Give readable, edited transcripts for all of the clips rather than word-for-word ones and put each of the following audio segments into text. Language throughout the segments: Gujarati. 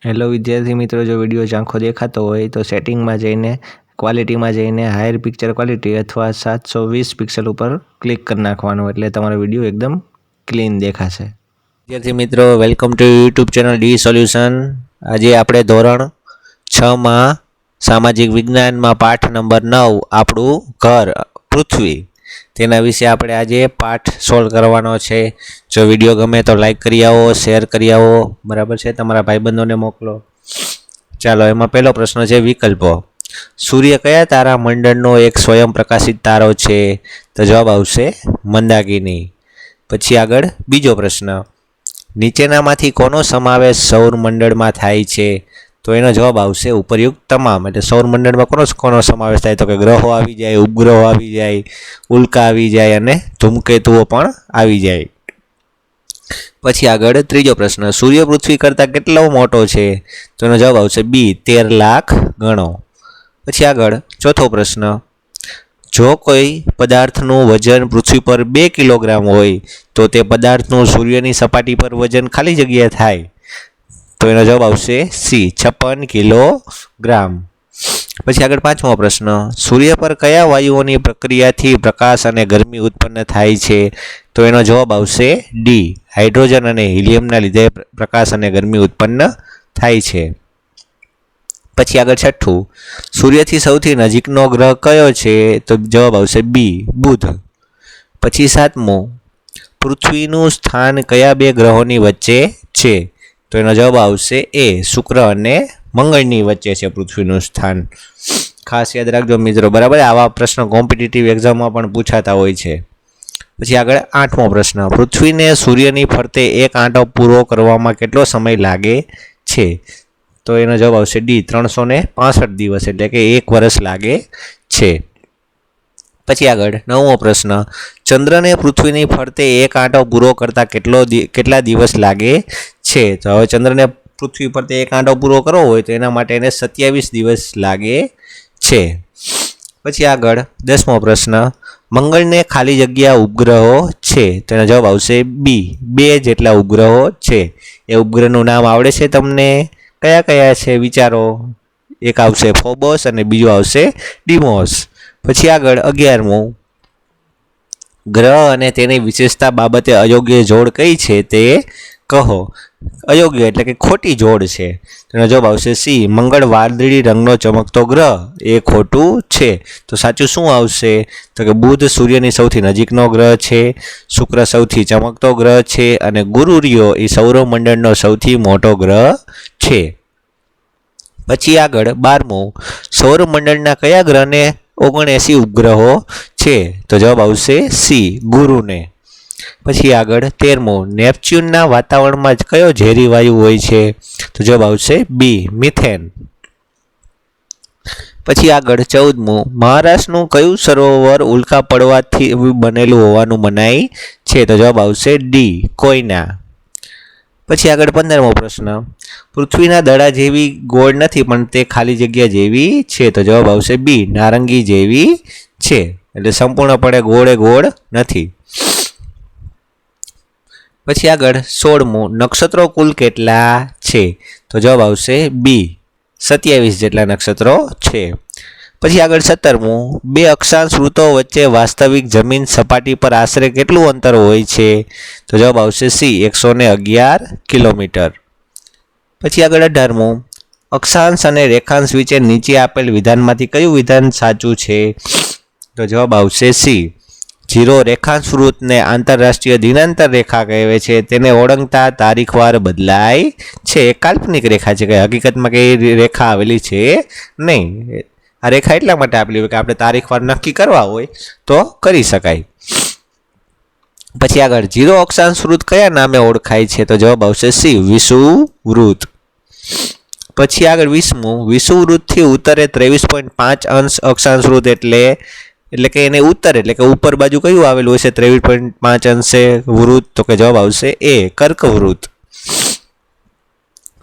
હેલો વિદ્યાર્થી મિત્રો, જો વિડીયો ઝાંખો દેખાતો હોય તો સેટિંગમાં જઈને ક્વોલિટીમાં જઈને હાયર પિક્ચર ક્વોલિટી અથવા 720 પિક્સલ ઉપર ક્લિક કરી નાખવાનું, એટલે તમારો વિડીયો એકદમ ક્લીન દેખાશે. વિદ્યાર્થી મિત્રો, welcome to YouTube channel D solution. આજે આપણે ધોરણ 6માં સામાજિક વિજ્ઞાનમાં પાઠ નંબર 9 આપણું ઘર પૃથ્વી, તેના વિશે આપણે આજે પાઠ સોલ્વ કરવાનો છે. જો વિડીયો ગમે તો લાઈક કરી આવો, શેર કરી આવો, બરાબર છે, તમારા ભાઈબંધોને મોકલો. ચાલો, એમાં પહેલો પ્રશ્ન છે વિકલ્પો. સૂર્ય કયા તારા મંડળનો એક સ્વયં પ્રકાશિત તારો છે? તો જવાબ આવશે મંદાકિની. પછી આગળ બીજો પ્રશ્ન, નીચેનામાંથી કોનો સમાવેશ સૌર મંડળમાં થાય છે? તો એનો જવાબ આવશે ઉપરયુક્ત તમામ. એટલે સૌર મંડળમાં કોનો સમાવેશ થાય? તો કે ગ્રહો આવી જાય, ઉપગ્રહો આવી જાય, ઉલ્કા આવી જાય અને ધૂમકેતુઓ પણ આવી જાય. પછી આગળ ત્રીજો પ્રશ્ન, સૂર્ય પૃથ્વી કરતાં કેટલો મોટો છે? તો એનો જવાબ આવશે બી, 13 લાખ ગણો. પછી આગળ ચોથો પ્રશ્ન, જો કોઈ પદાર્થનું વજન પૃથ્વી પર 2 કિલોગ્રામ હોય તો તે પદાર્થનું સૂર્યની સપાટી પર વજન ખાલી જગ્યા થાય? તો એનો જવાબ આવશે સી, 56 કિલોગ્રામ. પછી આગળ પાંચમો પ્રશ્ન, સૂર્ય પર કયા વાયુઓની પ્રક્રિયાથી પ્રકાશ અને ગરમી ઉત્પન્ન થાય છે? તો એનો જવાબ આવશે ડી, હાઇડ્રોજન અને હિલિયમના લીધે પ્રકાશ અને ગરમી ઉત્પન્ન થાય છે. પછી આગળ છઠ્ઠું, સૂર્યથી સૌથી નજીકનો ગ્રહ કયો છે? તો જવાબ આવશે બી, બુધ. પછી સાતમું, પૃથ્વીનું સ્થાન કયા બે ગ્રહોની વચ્ચે છે? તો એનો જવાબ આવશે એ, શુક્ર અને મંગળની વચ્ચે છે પૃથ્વીનું સ્થાન. ખાસ યાદ રાખજો મિત્રો, બરાબર. આવા પ્રશ્નો કોમ્પિટિટિવ એક્ઝામમાં પણ પૂછાતા હોય છે. પછી આગળ આઠમો પ્રશ્ન, પૃથ્વીને સૂર્યની ફરતે એક આંટો પૂરો કરવામાં કેટલો સમય લાગે છે? તો એનો જવાબ આવશે ડી, 365 દિવસ, એટલે કે 1 વર્ષ લાગે છે. પછી આગળ નવમો પ્રશ્ન, ચંદ્રને પૃથ્વીની ફરતે એક આંટો પૂરો કરતાં કેટલા દિવસ લાગે છે? તો હવે ચંદ્રને પૃથ્વી ફરતે એક આંટો પૂરો કરવો હોય તો એના માટે એને 27 દિવસ લાગે છે. પછી આગળ 10મો પ્રશ્ન, મંગળને ખાલી જગ્યા ઉપગ્રહો છે? તો એનો જવાબ આવશે બી, 2 જેટલા ઉપગ્રહો છે. એ ઉપગ્રહનું નામ આવડે છે તમને? કયા કયા છે વિચારો? એક આવશે ફોબોસ અને બીજો આવશે ડીમોસ. પછી આગળ 11મું, ગ્રહ અને તેની વિશેષતા બાબતે અયોગ્ય જોડ કઈ છે તે કહો. અયોગ્ય એટલે કે ખોટી જોડ છે. તેનો જવાબ આવશે સી, મંગળ વાદળી રંગનો ચમકતો ગ્રહ, એ ખોટું છે. તો સાચું શું આવશે? તો કે બુધ સૂર્યની સૌથી નજીકનો ગ્રહ છે, શુક્ર સૌથી ચમકતો ગ્રહ છે અને ગુરુ રહ્યો એ સૌરમંડળનો સૌથી મોટો ગ્રહ છે. પછી આગળ 12મું, સૌરમંડળના કયા ગ્રહને 79 ઉપગ્રહો છે? તો જવાબ આવશે સી, ગુરુને. પછી આગળ 13મું, નેપચ્યુનના વાતાવરણમાં કયો ઝેરી વાયુ હોય છે? તો જવાબ આવશે બી, મિથેન. પછી આગળ 14મું, મહારાષ્ટ્રનું કયું સરોવર ઉલ્કા પડવાથી બનેલું હોવાનું મનાય છે? તો જવાબ આવશે ડી, કોયના. પછી આગળ 15મો પ્રશ્ન, પૃથ્વીના દડા જેવી ગોળ નથી પણ તે ખાલી જગ્યા જેવી છે? તો જવાબ આવશે બી, નારંગી જેવી છે. એટલે સંપૂર્ણપણે ગોળ નથી. પછી આગળ 16મું, નક્ષત્રો કુલ કેટલા છે? તો જવાબ આવશે બી, 27 જેટલા નક્ષત્રો છે. પછી આગળ 17મું, 2 અક્ષાંશ વૃત્તો વચ્ચે વાસ્તવિક જમીન સપાટી પર આશરે કેટલું અંતર હોય છે? તો જવાબ આવશે સી, 111 કિલોમીટર. પછી આગળ 18મું, અક્ષાંશ અને રેખાંશ વચ્ચે નીચે આપેલ વિધાનમાંથી કયું વિધાન સાચું છે? તો જવાબ આવશે સી, 0 રેખાંશ વૃત્તને આંતરરાષ્ટ્રીય દિનાંતર રેખા કહેવાય છે. તેને ઓળંગતા તારીખવાર બદલાય છે. એ કાલ્પનિક રેખા છે, કે હકીકતમાં કઈ રેખા આવેલી છે નહીં. આ રેખા એટલા માટે આપેલી હોય કે આપણે તારીખવાર નક્કી કરવા હોય તો કરી શકાય. પછી આગળ 0 અક્ષાંશ વૃત્ત કયા નામે ઓળખાય છે? તો જવાબ આવશે સી, વિષુવવૃત્ત. પછી આગળ 20મું, વિષુવવૃત્તથી ઉત્તરે 23.5 અંશ અક્ષાંશ વૃત્ત એટલે કે એને ઉત્તર એટલે કે ઉપર બાજુ કયું આવેલું હશે 23.5 અંશે વૃત્ત? તો કે જવાબ આવશે એ, કર્કવૃત્ત.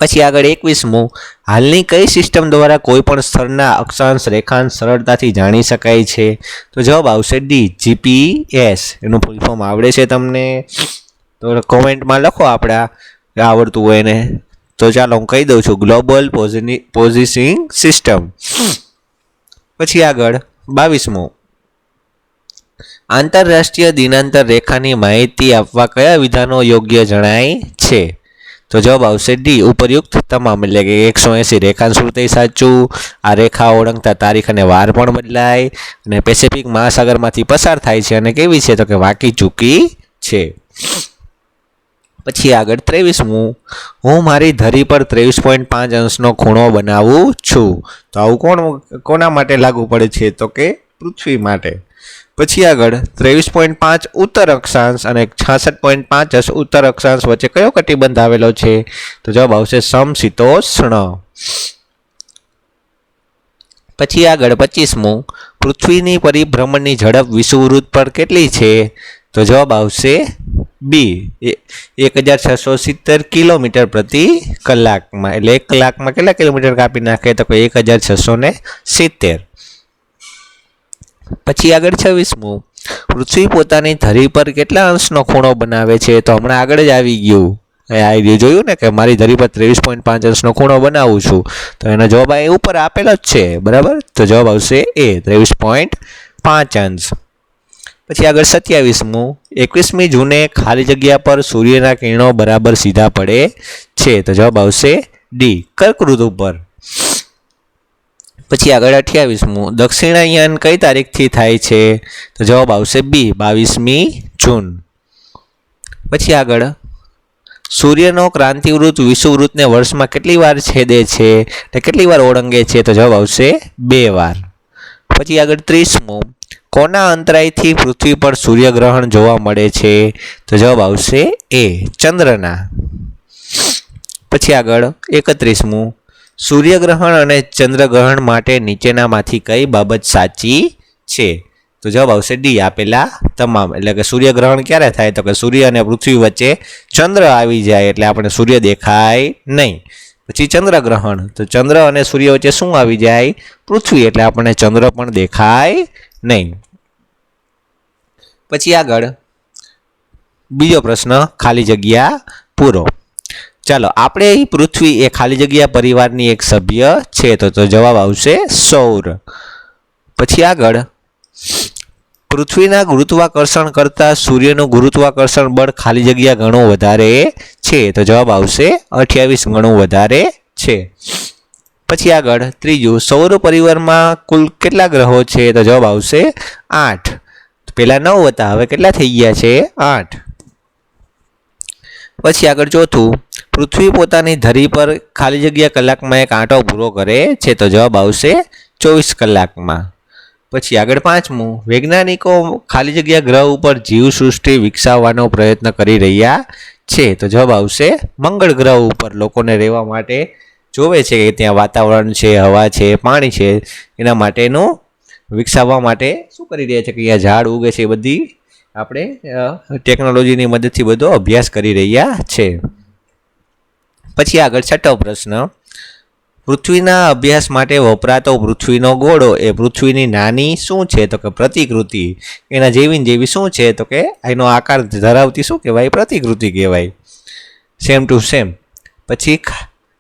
પછી આગળ 21મું, હાલની કઈ સિસ્ટમ દ્વારા કોઈ પણ સ્થળના અક્ષાંશ રેખાંશ સરળતાથી જાણી શકાય છે? તો જવાબ આવશે ડી, જીપીએસ. એનું ફૂલ ફોર્મ આવડે છે તમને? તો કોમેન્ટમાં લખો, આવડતું હોય એને. તો ચાલો હું કહી દઉં છું, ગ્લોબલ પોઝિશનિંગ સિસ્ટમ. પછી આગળ 22મો, આંતરરાષ્ટ્રીય દિનાંતર રેખાની માહિતી આપવા કયા વિધાનો યોગ્ય જણાય છે? તો જવાબ આવશે ડી, ઉપરયુક્ત તમામ. એટલે કે 180 રેખાંશ વૃત્ત સાચું, આ રેખા ઓળંગતા તારીખ અને વાર પણ બદલાય, અને પેસિફિક મહાસાગરમાંથી પસાર થાય છે, અને કેવી છે? તો કે વાંકી ચૂકી છે. પછી આગળ 23મું, હું મારી ધરી પર 23.5 અંશનો ખૂણો બનાવું છું. તો આવું કોના માટે લાગુ પડે છે? તો કે પૃથ્વી માટે. પછી આગળ 23.5 ઉત્તર અક્ષાંશ અને 66.5 ઉત્તર અક્ષાંશ વચ્ચે કયો કટિબંધ આવેલો છે? તો જવાબ આવશે સમશીતોષ્ણ. પછી આગળ 25મું, પૃથ્વીની પરિભ્રમણની ઝડપ વિષુવવૃત્ત પર કેટલી છે? તો જવાબ આવશે બી, 1670 કિલોમીટર પ્રતિ કલાકમાં. એટલે 1 કલાકમાં કેટલા કિલોમીટર કાપી નાખે? તો કે 1670. પછી આગળ 26મું, પૃથ્વી પોતાની ધરી પર કેટલા અંશનો ખૂણો બનાવે છે? તો હમણાં આગળ જ આવી ગયું, જોયું ને કે મારી ધરી પર 23.5 અંશનો ખૂણો બનાવું છું. તો એનો જવાબ અહીં ઉપર આપેલો જ છે, બરાબર. તો જવાબ આવશે એ, 23.5 અંશ. પછી આગળ 27મું, 21મી જૂને ખાલી જગ્યા પર સૂર્યના કિરણો બરાબર સીધા પડે છે. તો જવાબ આવશે ડી, કર્કવૃત ઉપર. પછી આગળ 28મું, દક્ષિણાયન કઈ તારીખથી થાય છે? તો જવાબ આવશે બી, 22મી જૂન. પછી આગળ, સૂર્યનો ક્રાંતિવૃત્ત વિષુવવૃત્તને વર્ષમાં કેટલી વાર છેદે છે? કેટલી વાર ઓળંગે છે? તો જવાબ આવશે 2 વાર. પછી આગળ 30મું, કોના અંતરાયથી પૃથ્વી પર સૂર્યગ્રહણ જોવા મળે છે? તો જવાબ આવશે એ, ચંદ્રના. પછી આગળ 31મું, સૂર્યગ્રહણ અને ચંદ્રગ્રહણ માટે નીચેનામાંથી કઈ બાબત સાચી છે? તો જવાબ આવશે ડી, આપેલા તમામ. એટલે કે સૂર્યગ્રહણ ક્યારે થાય? તો કે સૂર્ય અને પૃથ્વી વચ્ચે ચંદ્ર આવી જાય એટલે આપણે સૂર્ય દેખાય નહીં. પછી ચંદ્રગ્રહણ, તો ચંદ્ર અને સૂર્ય વચ્ચે શું આવી જાય? પૃથ્વી, એટલે આપણને ચંદ્ર પણ દેખાય નહીં. પછી આગળ બીજો પ્રશ્ન, ખાલી જગ્યા પૂરો. ચાલો, આપણે પૃથ્વી એ ખાલી જગ્યા પરિવારની એક સભ્ય છે. તો જવાબ આવશે સૌર. પછી આગળ, પૃથ્વીના ગુરુત્વાકર્ષણ કરતાં સૂર્યનું ગુરુત્વાકર્ષણ બળ ખાલી જગ્યા ઘણું વધારે છે. તો જવાબ આવશે 28 ગણું વધારે છે. પછી આગળ ત્રીજું, સૌર પરિવારમાં કુલ કેટલા ગ્રહો છે? તો જવાબ આવશે 8. પહેલા 9 હતા, હવે કેટલા થઈ ગયા છે? 8. પછી આગળ ચોથું, પૃથ્વી પોતાની ધરી પર ખાલી જગ્યા કલાકમાં એક આંટો પૂરો કરે છે. તો જવાબ આવશે 24 કલાકમાં. પછી આગળ 5મું, વૈજ્ઞાનિકો ખાલી જગ્યા ગ્રહ ઉપર જીવસૃષ્ટિ વિકસાવવાનો પ્રયત્ન કરી રહ્યા છે. તો જવાબ આવશે મંગળ ગ્રહ ઉપર લોકોને રહેવા માટે જોવે છે કે ત્યાં વાતાવરણ છે, હવા છે, પાણી છે, એના માટેનું વિકસાવવા માટે શું કરી રહ્યા છે કે અહીંયા ઝાડ ઉગે છે. એ બધી આપણે ટેકનોલોજીની મદદથી બધો અભ્યાસ કરી રહ્યા છે. પછી આગળ છઠ્ઠો પ્રશ્ન, પૃથ્વીના અભ્યાસ માટે વપરાતો પૃથ્વીનો ગોળો એ પૃથ્વીની નાની શું છે? તો કે પ્રતિકૃતિ. એના જેવી શું છે? તો કે એનો આકાર ધરાવતી શું કહેવાય? પ્રતિકૃતિ કહેવાય. Same to same. પછી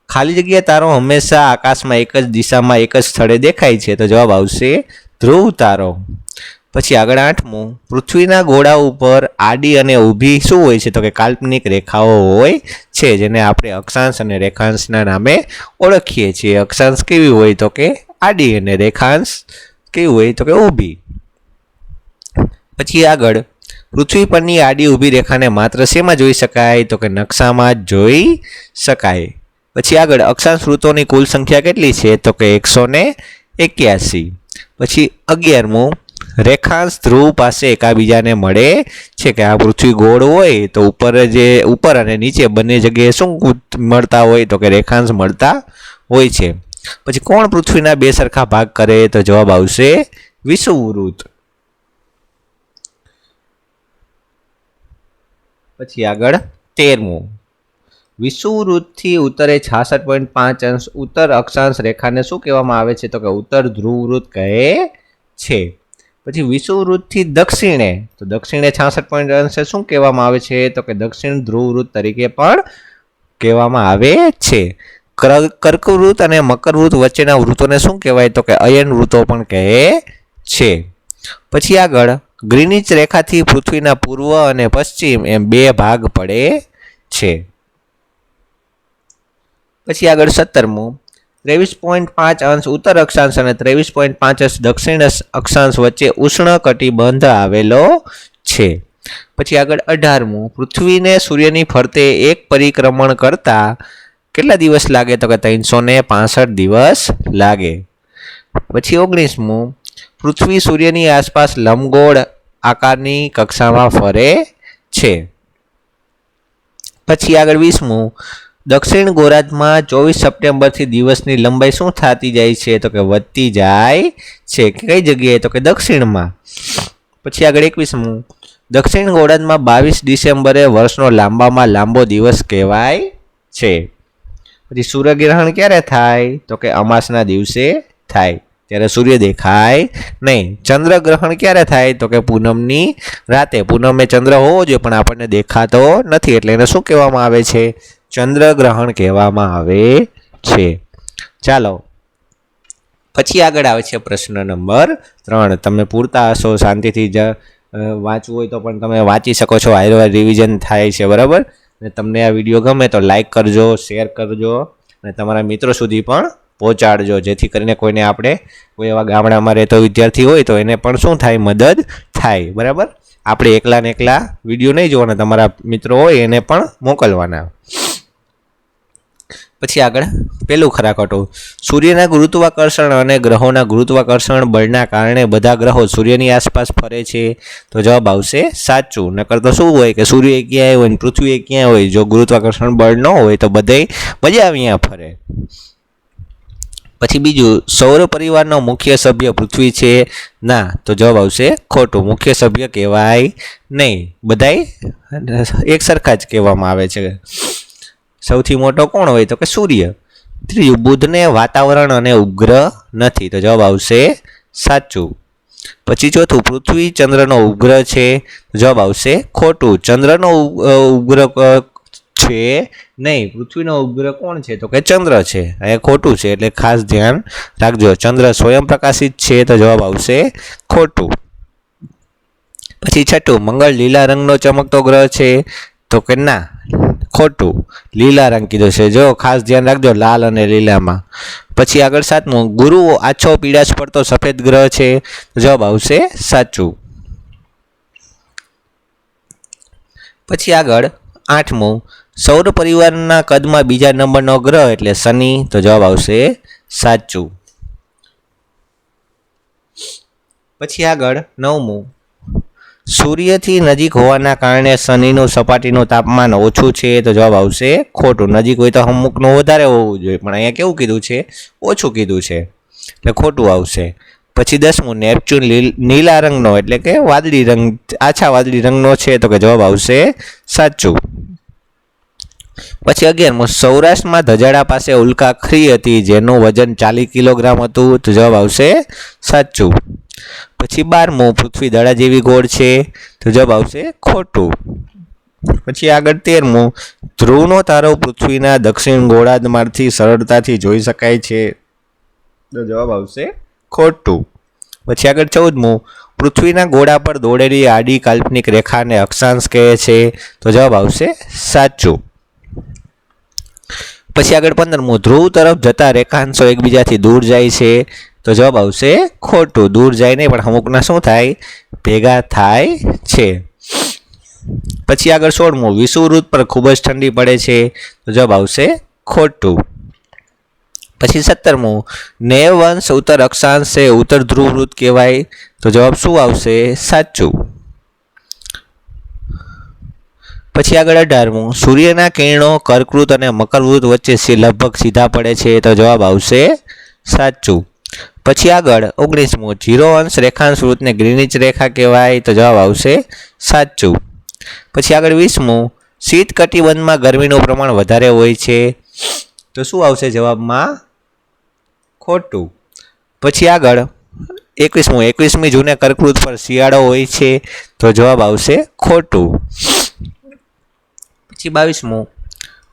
ખાલી જગ્યા તારો હંમેશા આકાશમાં એક જ દિશામાં એક જ સ્થળે દેખાય છે. તો જવાબ આવશે ધ્રુવ તારો. પછી આગળ 8મું, પૃથ્વીના ગોળા ઉપર આડી અને ઊભી શું હોય છે? તો કે કાલ્પનિક રેખાઓ હોય છે, જેને આપણે અક્ષાંશ અને રેખાંશના નામે ઓળખીએ છીએ. અક્ષાંશ કેવી હોય? તો કે આડી, અને રેખાંશ કેવી હોય? તો કે ઊભી. પછી આગળ, પૃથ્વી પરની આડી ઊભી રેખાને માત્ર શેમાં જોઈ શકાય? તો કે નકશામાં જ જોઈ શકાય. પછી આગળ, અક્ષાંશ વૃત્તોની કુલ સંખ્યા કેટલી છે? તો કે 181. પછી 11મું, રેખાંશ ધ્રુવ પાસે એકાબીજાને મળે છે. કે આ પૃથ્વી ગોળ હોય તો ઉપર અને નીચે બંને જગ્યાએ શું મળતા હોય? તો કે રેખાંશ મળતા હોય છે. પછી કોણ પૃથ્વીના 2 સરખા ભાગ કરે? તો જવાબ આવશે વિષુવવૃત્ત. પછી આગળ 13મું, વિષુવવૃત્તથી ઉત્તરે 66.5 અંશ ઉત્તર અક્ષાંશ રેખાને શું કહેવામાં આવે છે? તો કે ઉત્તર ધ્રુવવૃત્ત કહે છે. પછી વિષુવવૃત્તથી દક્ષિણે, તો દક્ષિણે 66 અંશે શું કહેવામાં આવે છે? તો કે દક્ષિણ ધ્રુવવૃત્ત તરીકે પણ કહેવામાં આવે છે. કર્કવૃત અને મકરવૃત વચ્ચેના વૃત્તોને શું કહેવાય? તો કે અયન વૃત્તો પણ કહે છે. પછી આગળ ગ્રીનિચ રેખાથી પૃથ્વીના પૂર્વ અને પશ્ચિમ એમ 2 ભાગ પડે છે. પછી આગળ 17મું 23.5 અંશ ઉત્તર અક્ષાંશ અને 23.5 અંશ દક્ષિણ અક્ષાંશ વચ્ચે ઉષ્ણકટિબંધ આવેલો છે. પછી આગળ 18મું પૃથ્વીને સૂર્યની ફરતે એક પરિક્રમણ કરતા કેટલા દિવસ લાગે? તો કે 365 દિવસ લાગે. પછી 19મું પૃથ્વી સૂર્યની આસપાસ લંબગોળ આકારની કક્ષામાં ફરે છે. પછી આગળ 20મું દક્ષિણ ગોળાર્ધમાં 24 સપ્ટેમ્બરથી દિવસની લંબાઈ શું થતી જાય છે? તો કે વધતી જાય છે. કઈ જગ્યાએ? તો કે દક્ષિણમાં. પછી આગળ 21મું દક્ષિણ ગોળાર્ધમાં 22 ડિસેમ્બરે વર્ષનો લાંબામાં લાંબો દિવસ કહેવાય છે. પછી સૂર્યગ્રહણ ક્યારે થાય? તો કે અમાસના દિવસે થાય, ત્યારે સૂર્ય દેખાય નહીં. ચંદ્રગ્રહણ ક્યારે થાય? તો કે પૂનમની રાતે. પૂનમે ચંદ્ર હોવો જોઈએ પણ આપણને દેખાતો નથી, એટલે એને શું કહેવામાં આવે છે? ચંદ્રગ્રહણ કહેવામાં આવે છે. ચાલો પછી આગળ આવે છે પ્રશ્ન નંબર 3. તમે પૂરતા હશો, શાંતિથી વાંચવું હોય તો પણ તમે વાંચી શકો છો. હાઈવાર રિવિઝન થાય છે, બરાબર? અને તમને આ વિડીયો ગમે તો લાઈક કરજો, શેર કરજો અને તમારા મિત્રો સુધી પણ પહોંચાડજો, જેથી કરીને કોઈને આપણે કોઈ એવા ગામડામાં રહેતો વિદ્યાર્થી હોય તો એને પણ શું થાય? મદદ થાય, બરાબર? આપણે એકલા ને એકલા વિડીયો નહીં જોવાના, તમારા મિત્રો હોય એને પણ મોકલવાના. પછી આગળ પેલું ખરા ખોટું. સૂર્યના ગુરુત્વાકર્ષણ અને ગ્રહોના ગુરુત્વાકર્ષણ બળના કારણે બધા ગ્રહો સૂર્યની આસપાસ ફરે છે. તો જવાબ આવશે સાચું. નકર તો શું હોય કે સૂર્ય ક્યાંય હોય ને પૃથ્વી ક્યાંય હોય, જો ગુરુત્વાકર્ષણ બળ ન હોય તો બધાય મજા અહીંયા ફરે. પછી બીજું, સૌર પરિવારનો મુખ્ય સભ્ય પૃથ્વી છે? ના, તો જવાબ આવશે ખોટું. મુખ્ય સભ્ય કહેવાય નહીં, બધાય એક સરખા જ કહેવામાં આવે છે. સૌથી મોટો કોણ હોય? તો કે સૂર્ય. ત્રીજું, બુધને વાતાવરણ અને ઉપગ્રહ નથી, તો જવાબ આવશે સાચું. પછી ચોથું, પૃથ્વી ચંદ્રનો ઉપગ્રહ છે? જવાબ આવશે ખોટું. ચંદ્રનો ઉપગ્રહ છે નહીં, પૃથ્વીનો ઉપગ્રહ કોણ છે? તો કે ચંદ્ર છે. અહીંયા ખોટું છે, એટલે ખાસ ધ્યાન રાખજો. ચંદ્ર સ્વયં પ્રકાશિત છે, તો જવાબ આવશે ખોટું. પછી છઠ્ઠું, મંગળ લીલા રંગનો ચમકતો ગ્રહ છે? તો કે ના, ખોટું. લીલા રંગ કીધો છે, જો ખાસ ધ્યાન રાખજો લાલ અને લીલામાં. પછી આગળ 7મું, ગુરુ આછો પીળાશ પડતો સફેદ ગ્રહ છે? જવાબ આવશે સાચું. પછી આગળ 8મું, સૌર પરિવારના કદમાં બીજા નંબરનો ગ્રહ એટલે શનિ? તો જવાબ આવશે સાચું. પછી આગળ 9મું, સૂર્યથી નજીક હોવાના કારણે શનિનું સપાટીનું તાપમાન ઓછું છે? તો જવાબ આવશે ખોટું. નજીક હોય તો અમુકનું વધારે હોવું જોઈએ, પણ અહીંયા કેવું કીધું છે? ઓછું કીધું છે, એટલે ખોટું આવશે. પછી 10મું, નેપચ્યુન નીલા રંગનો એટલે કે વાદળી રંગ, આછા વાદળી રંગનો છે? તો કે જવાબ આવશે સાચું. પછી 11મું, સૌરાષ્ટ્રમાં ધજાડા પાસે ઉલ્કાખરી હતી જેનું વજન 40 કિલોગ્રામ હતું? તો જવાબ આવશે સાચું. પછી 12મું, પૃથ્વી દડા જેવી ગોળ છે? તો જવાબ આવશે ખોટું. પછી આગળ 13મું, ધ્રુવનો તારો પૃથ્વીના દક્ષિણ ગોળાર્ધમાંથી સરળતાથી જોઈ શકાય છે? તો જવાબ આવશે ખોટું. પછી આગળ 14મું, પૃથ્વીના ગોળા પર દોડેલી આડી કાલ્પનિક રેખાને અક્ષાંશ કહે છે? તો જવાબ આવશે સાચું. પછી આગળ 15મું, ધ્રુવ તરફ જતા રેખાંશો એકબીજાથી દૂર જાય છે? તો જવાબ આવશે ખોટું. દૂર જાય નહીં, પણ અમુકના શું થાય? ભેગા થાય છે. પછી આગળ 16મું, વિષુવવૃત્ત પર ખૂબ જ ઠંડી પડે છે? તો જવાબ આવશે ખોટું. પછી 17મું, 90 અંશ ઉત્તર અક્ષાંશ છે, ઉત્તર ધ્રુવવૃત્ત કહેવાય? તો જવાબ શું આવશે? સાચું. પછી આગળ 18મું, સૂર્યના કિરણો કર્કવૃત અને મકરવૃત્ત વચ્ચે લગભગ સીધા પડે છે? તો જવાબ આવશે સાચું. પછી આગળ 19મું, 0 અંશ રેખાંશ વૃત્તને ગ્રીનિચ રેખા કહેવાય? તો જવાબ આવશે સાચું. પછી આગળ 20મું, શીત કટિબંધમાં ગરમીનું પ્રમાણ વધારે હોય છે? તો શું આવશે જવાબમાં? ખોટું. પછી આગળ 21મું, 21મી જૂને કર્કવૃત પર શિયાળો હોય છે? તો જવાબ આવશે ખોટું. પછી 22મું,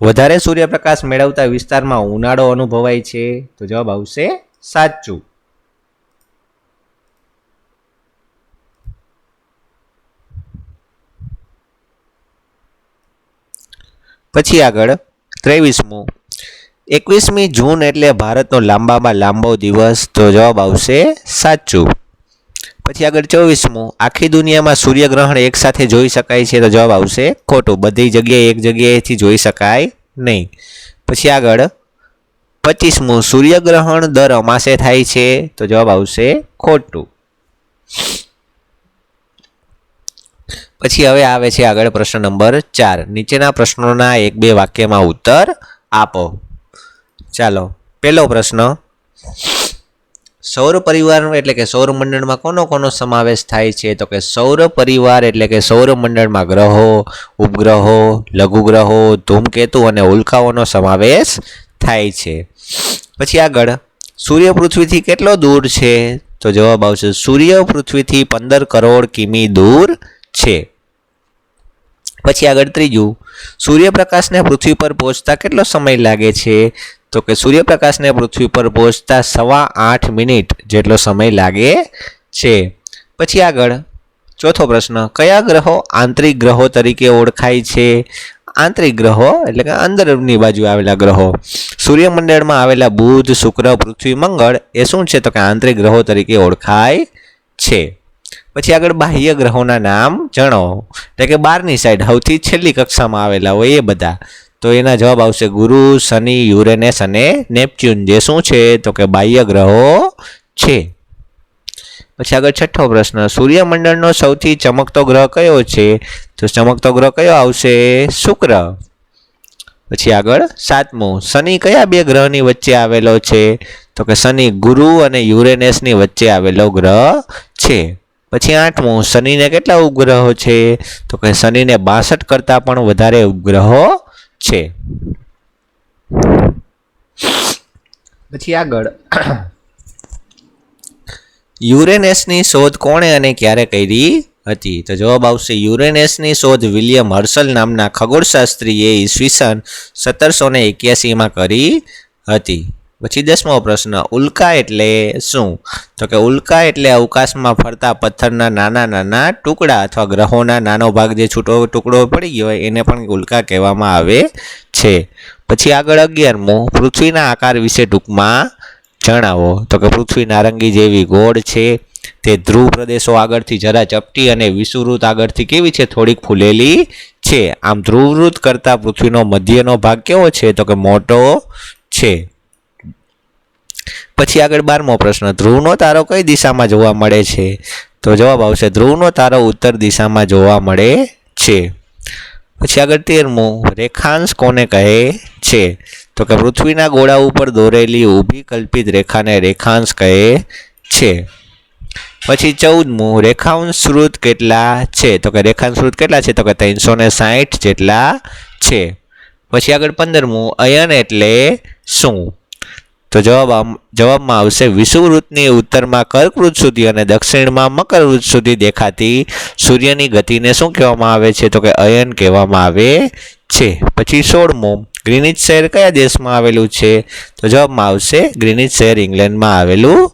વધારે સૂર્યપ્રકાશ મેળવતા વિસ્તારમાં ઉનાળો અનુભવાય છે? તો જવાબ આવશે સાચું. પછી આગળ 23મું, 21મી જૂન એટલે ભારતનો લાંબામાં લાંબો દિવસ. તો જવાબ આવશે સાચું. પછી આગળ 24મું, આખી દુનિયામાં સૂર્યગ્રહણ એકસાથે જોઈ શકાય છે? તો જવાબ આવશે ખોટું. બધી જગ્યાએ એક જગ્યાએથી જોઈ શકાય નહીં. પછી આગળ 25મું, સૂર્યગ્રહણ દર અમાસે થાય છે? તો જવાબ આવશે ખોટું. પછી હવે આવે છે આગળ પ્રશ્ન નંબર 4. નીચેના પ્રશ્નોના 1-2 વાક્યમાં ઉત્તર આપો. ચાલો, પહેલો પ્રશ્ન, સૌર પરિવાર એટલે કે સૌરમંડળમાં કોનો કોનો સમાવેશ થાય છે? તો કે સૌર પરિવાર એટલે કે સૌરમંડળમાં ગ્રહો, ઉપગ્રહો, લઘુગ્રહો, ધૂમકેતુ અને ઉલ્કાઓનો સમાવેશ થાય છે. પછી આગળ, સૂર્ય પૃથ્વીથી કેટલો દૂર છે? તો જવાબ આવશે સૂર્ય પૃથ્વીથી 15 કરોડ કિમી દૂર છે. પછી આગળ ત્રીજું, સૂર્યપ્રકાશને પૃથ્વી પર પહોંચતા કેટલો સમય લાગે છે? તો કે સૂર્યપ્રકાશને પૃથ્વી પર પહોંચતા 8.25 મિનિટ જેટલો સમય લાગે છે. પછી આગળ ચોથો પ્રશ્ન, કયા ગ્રહો આંતરિક ગ્રહો તરીકે ઓળખાય છે? આંતરિક ગ્રહો એટલે કે અંદરની બાજુ આવેલા ગ્રહો. સૂર્યમંડળમાં આવેલા બુધ, શુક્ર, પૃથ્વી, મંગળ એ શું છે? તો કે આંતરિક ગ્રહો તરીકે ઓળખાય છે. પછી આગળ બાહ્ય ગ્રહોના નામ જણાવો, એટલે કે બહારની સાઈડ સૌથી છેલ્લી કક્ષામાં આવેલા હોય એ બધા. તો એના જવાબ આવશે ગુરુ, શનિ, યુરેનસ અને નેપચ્યુન, જે શું છે? તો કે બાહ્ય ગ્રહો છે. પછી આગળ છઠ્ઠો પ્રશ્ન, સૂર્યમંડળનો સૌથી ચમકતો ગ્રહ કયો છે? તો ચમકતો ગ્રહ કયો આવશે? શુક્ર. પછી આગળ 7મું, શનિ કયા 2 ગ્રહની વચ્ચે આવેલો છે? તો કે શનિ ગુરુ અને યુરેનસની વચ્ચે આવેલો ગ્રહ છે. પછી 8મું, શનિને કેટલા ઉપગ્રહો છે? તો કે શનિને 62 કરતાં પણ વધારે ઉપગ્રહો છે. પછી આગળ, યુરેનસની શોધ કોણે અને ક્યારે કરી હતી? તો જવાબ આવશે યુરેનસની શોધ વિલિયમ હર્શલ નામના ખગોળશાસ્ત્રીએ ઈસવીસન 1781માં કરી હતી. પછી 10મો પ્રશ્ન, ઉલ્કા એટલે શું? તો કે ઉલ્કા એટલે અવકાશમાં ફરતા પથ્થરના નાના નાના ટુકડા અથવા ગ્રહોના નાનો ભાગ જે છૂટો ટુકડો પડી ગયો હોય એને પણ ઉલ્કા કહેવામાં આવે છે. પછી આગળ 11મું, પૃથ્વીના આકાર વિશે ટૂંકમાં જણાવો. તો કે પૃથ્વી નારંગી જેવી ગોળ છે. તે ધ્રુવ પ્રદેશો આગળથી જરા ચપટી અને વિષુવવૃત્ત આગળથી કેવી છે? થોડીક ફૂલેલી છે. આમ ધ્રુવવૃત્ત કરતાં પૃથ્વીનો મધ્યનો ભાગ કેવો છે? તો કે મોટો છે. પછી આગળ 12મો પ્રશ્ન, ધ્રુવનો તારો કઈ દિશામાં જોવા મળે છે? તો જવાબ આવશે ધ્રુવનો તારો ઉત્તર દિશામાં જોવા મળે છે. પછી આગળ 13મું, રેખાંશ કોને કહે છે? તો કે પૃથ્વીના ગોળા ઉપર દોરેલી ઊભી કલ્પિત રેખાને રેખાંશ કહે છે. પછી 14મું, રેખાંશ સ્ત્રોત કેટલા છે? તો કે રેખાંશ સ્ત્રોત કેટલા છે? તો કે 360 જેટલા છે. પછી આગળ 15મું, અયન એટલે શું? તો જવાબમાં આવશે વિષુવવૃત્તની ઉત્તરમાં કર્કવૃત્ત સુધી અને દક્ષિણમાં મકરવૃત્ત સુધી દેખાતી સૂર્યની ગતિને શું કહેવામાં આવે છે? તો કે અયન કહેવામાં આવે છે. પછી 16મું, ગ્રીનિચ શહેર કયા દેશમાં આવેલું છે? તો જવાબમાં આવશે ગ્રીનિચ શહેર ઇંગ્લેન્ડમાં આવેલું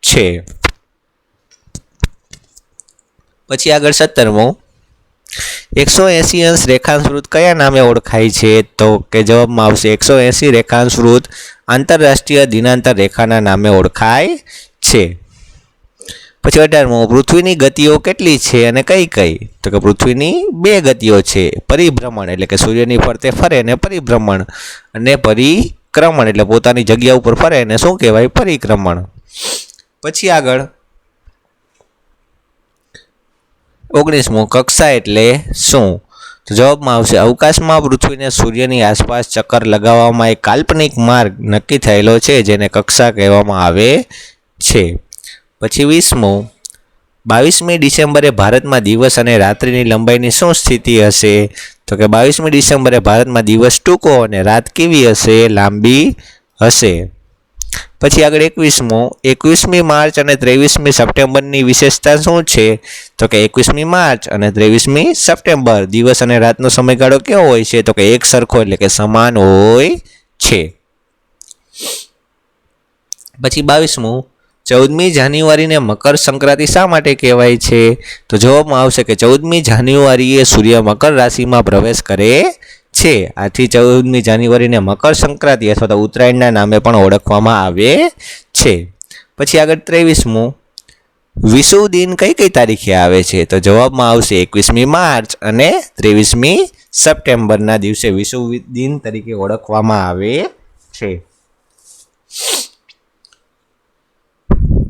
છે. પછી આગળ 17મું, 180 અંશ રેખાંશ વૃત્ત કયા નામે ઓળખાય છે? તો કે જવાબમાં આવશે 180 રેખાંશ વૃત્ત આંતરરાષ્ટ્રીય દિનાંતર રેખાના નામે ઓળખાય છે. પછી 18મું, પૃથ્વીની ગતિઓ કેટલી છે અને કઈ કઈ? તો કે પૃથ્વીની 2 ગતિઓ છે. પરિભ્રમણ એટલે કે સૂર્યની ફરતે ફરે અને પરિભ્રમણ, અને પરિક્રમણ એટલે પોતાની જગ્યા ઉપર ફરે અને શું કહેવાય? પરિક્રમણ. પછી આગળ 19મું, કક્ષા એટલે શું? તો જવાબમાં આવશે અવકાશમાં પૃથ્વીને સૂર્યની આસપાસ ચક્કર લગાવવામાં એક કાલ્પનિક માર્ગ નક્કી થયેલો છે જેને કક્ષા કહેવામાં આવે છે. પછી 20મું, 22મી ડિસેમ્બરે ભારતમાં દિવસ અને રાત્રિની લંબાઈની શું સ્થિતિ હશે? તો કે 22મી ડિસેમ્બરે ભારતમાં દિવસ ટૂંકો અને રાત કેવી હશે? લાંબી હશે. પછી આગળ 21મી માર્ચ અને 23મી સપ્ટેમ્બરની વિશેષતા શું છે? તો કે 21મી માર્ચ અને 23મી સપ્ટેમ્બર દિવસ અને રાતનો સમયગાળો કેવો હોય છે? તો કે એક સરખો એટલે કે સમાન હોય છે. પછી 22મું, 14મી જાન્યુઆરીને મકર સંક્રાંતિ શા માટે કહેવાય છે? તો જવાબમાં આવશે કે 14મી જાન્યુઆરીએ સૂર્ય મકર રાશિમાં પ્રવેશ કરે છે. આથી 14મી જાન્યુઆરીને મકર સંક્રાંતિ અથવા તો ઉત્તરાયણના નામે પણ ઓળખવામાં આવે છે. પછી આગળ 23મું, વિષુવ દિન કઈ તારીખે આવે છે? તો જવાબમાં આવશે 21મી માર્ચ અને 23મી સપ્ટેમ્બરના દિવસે વિષુવ દિન તરીકે ઓળખવામાં આવે છે.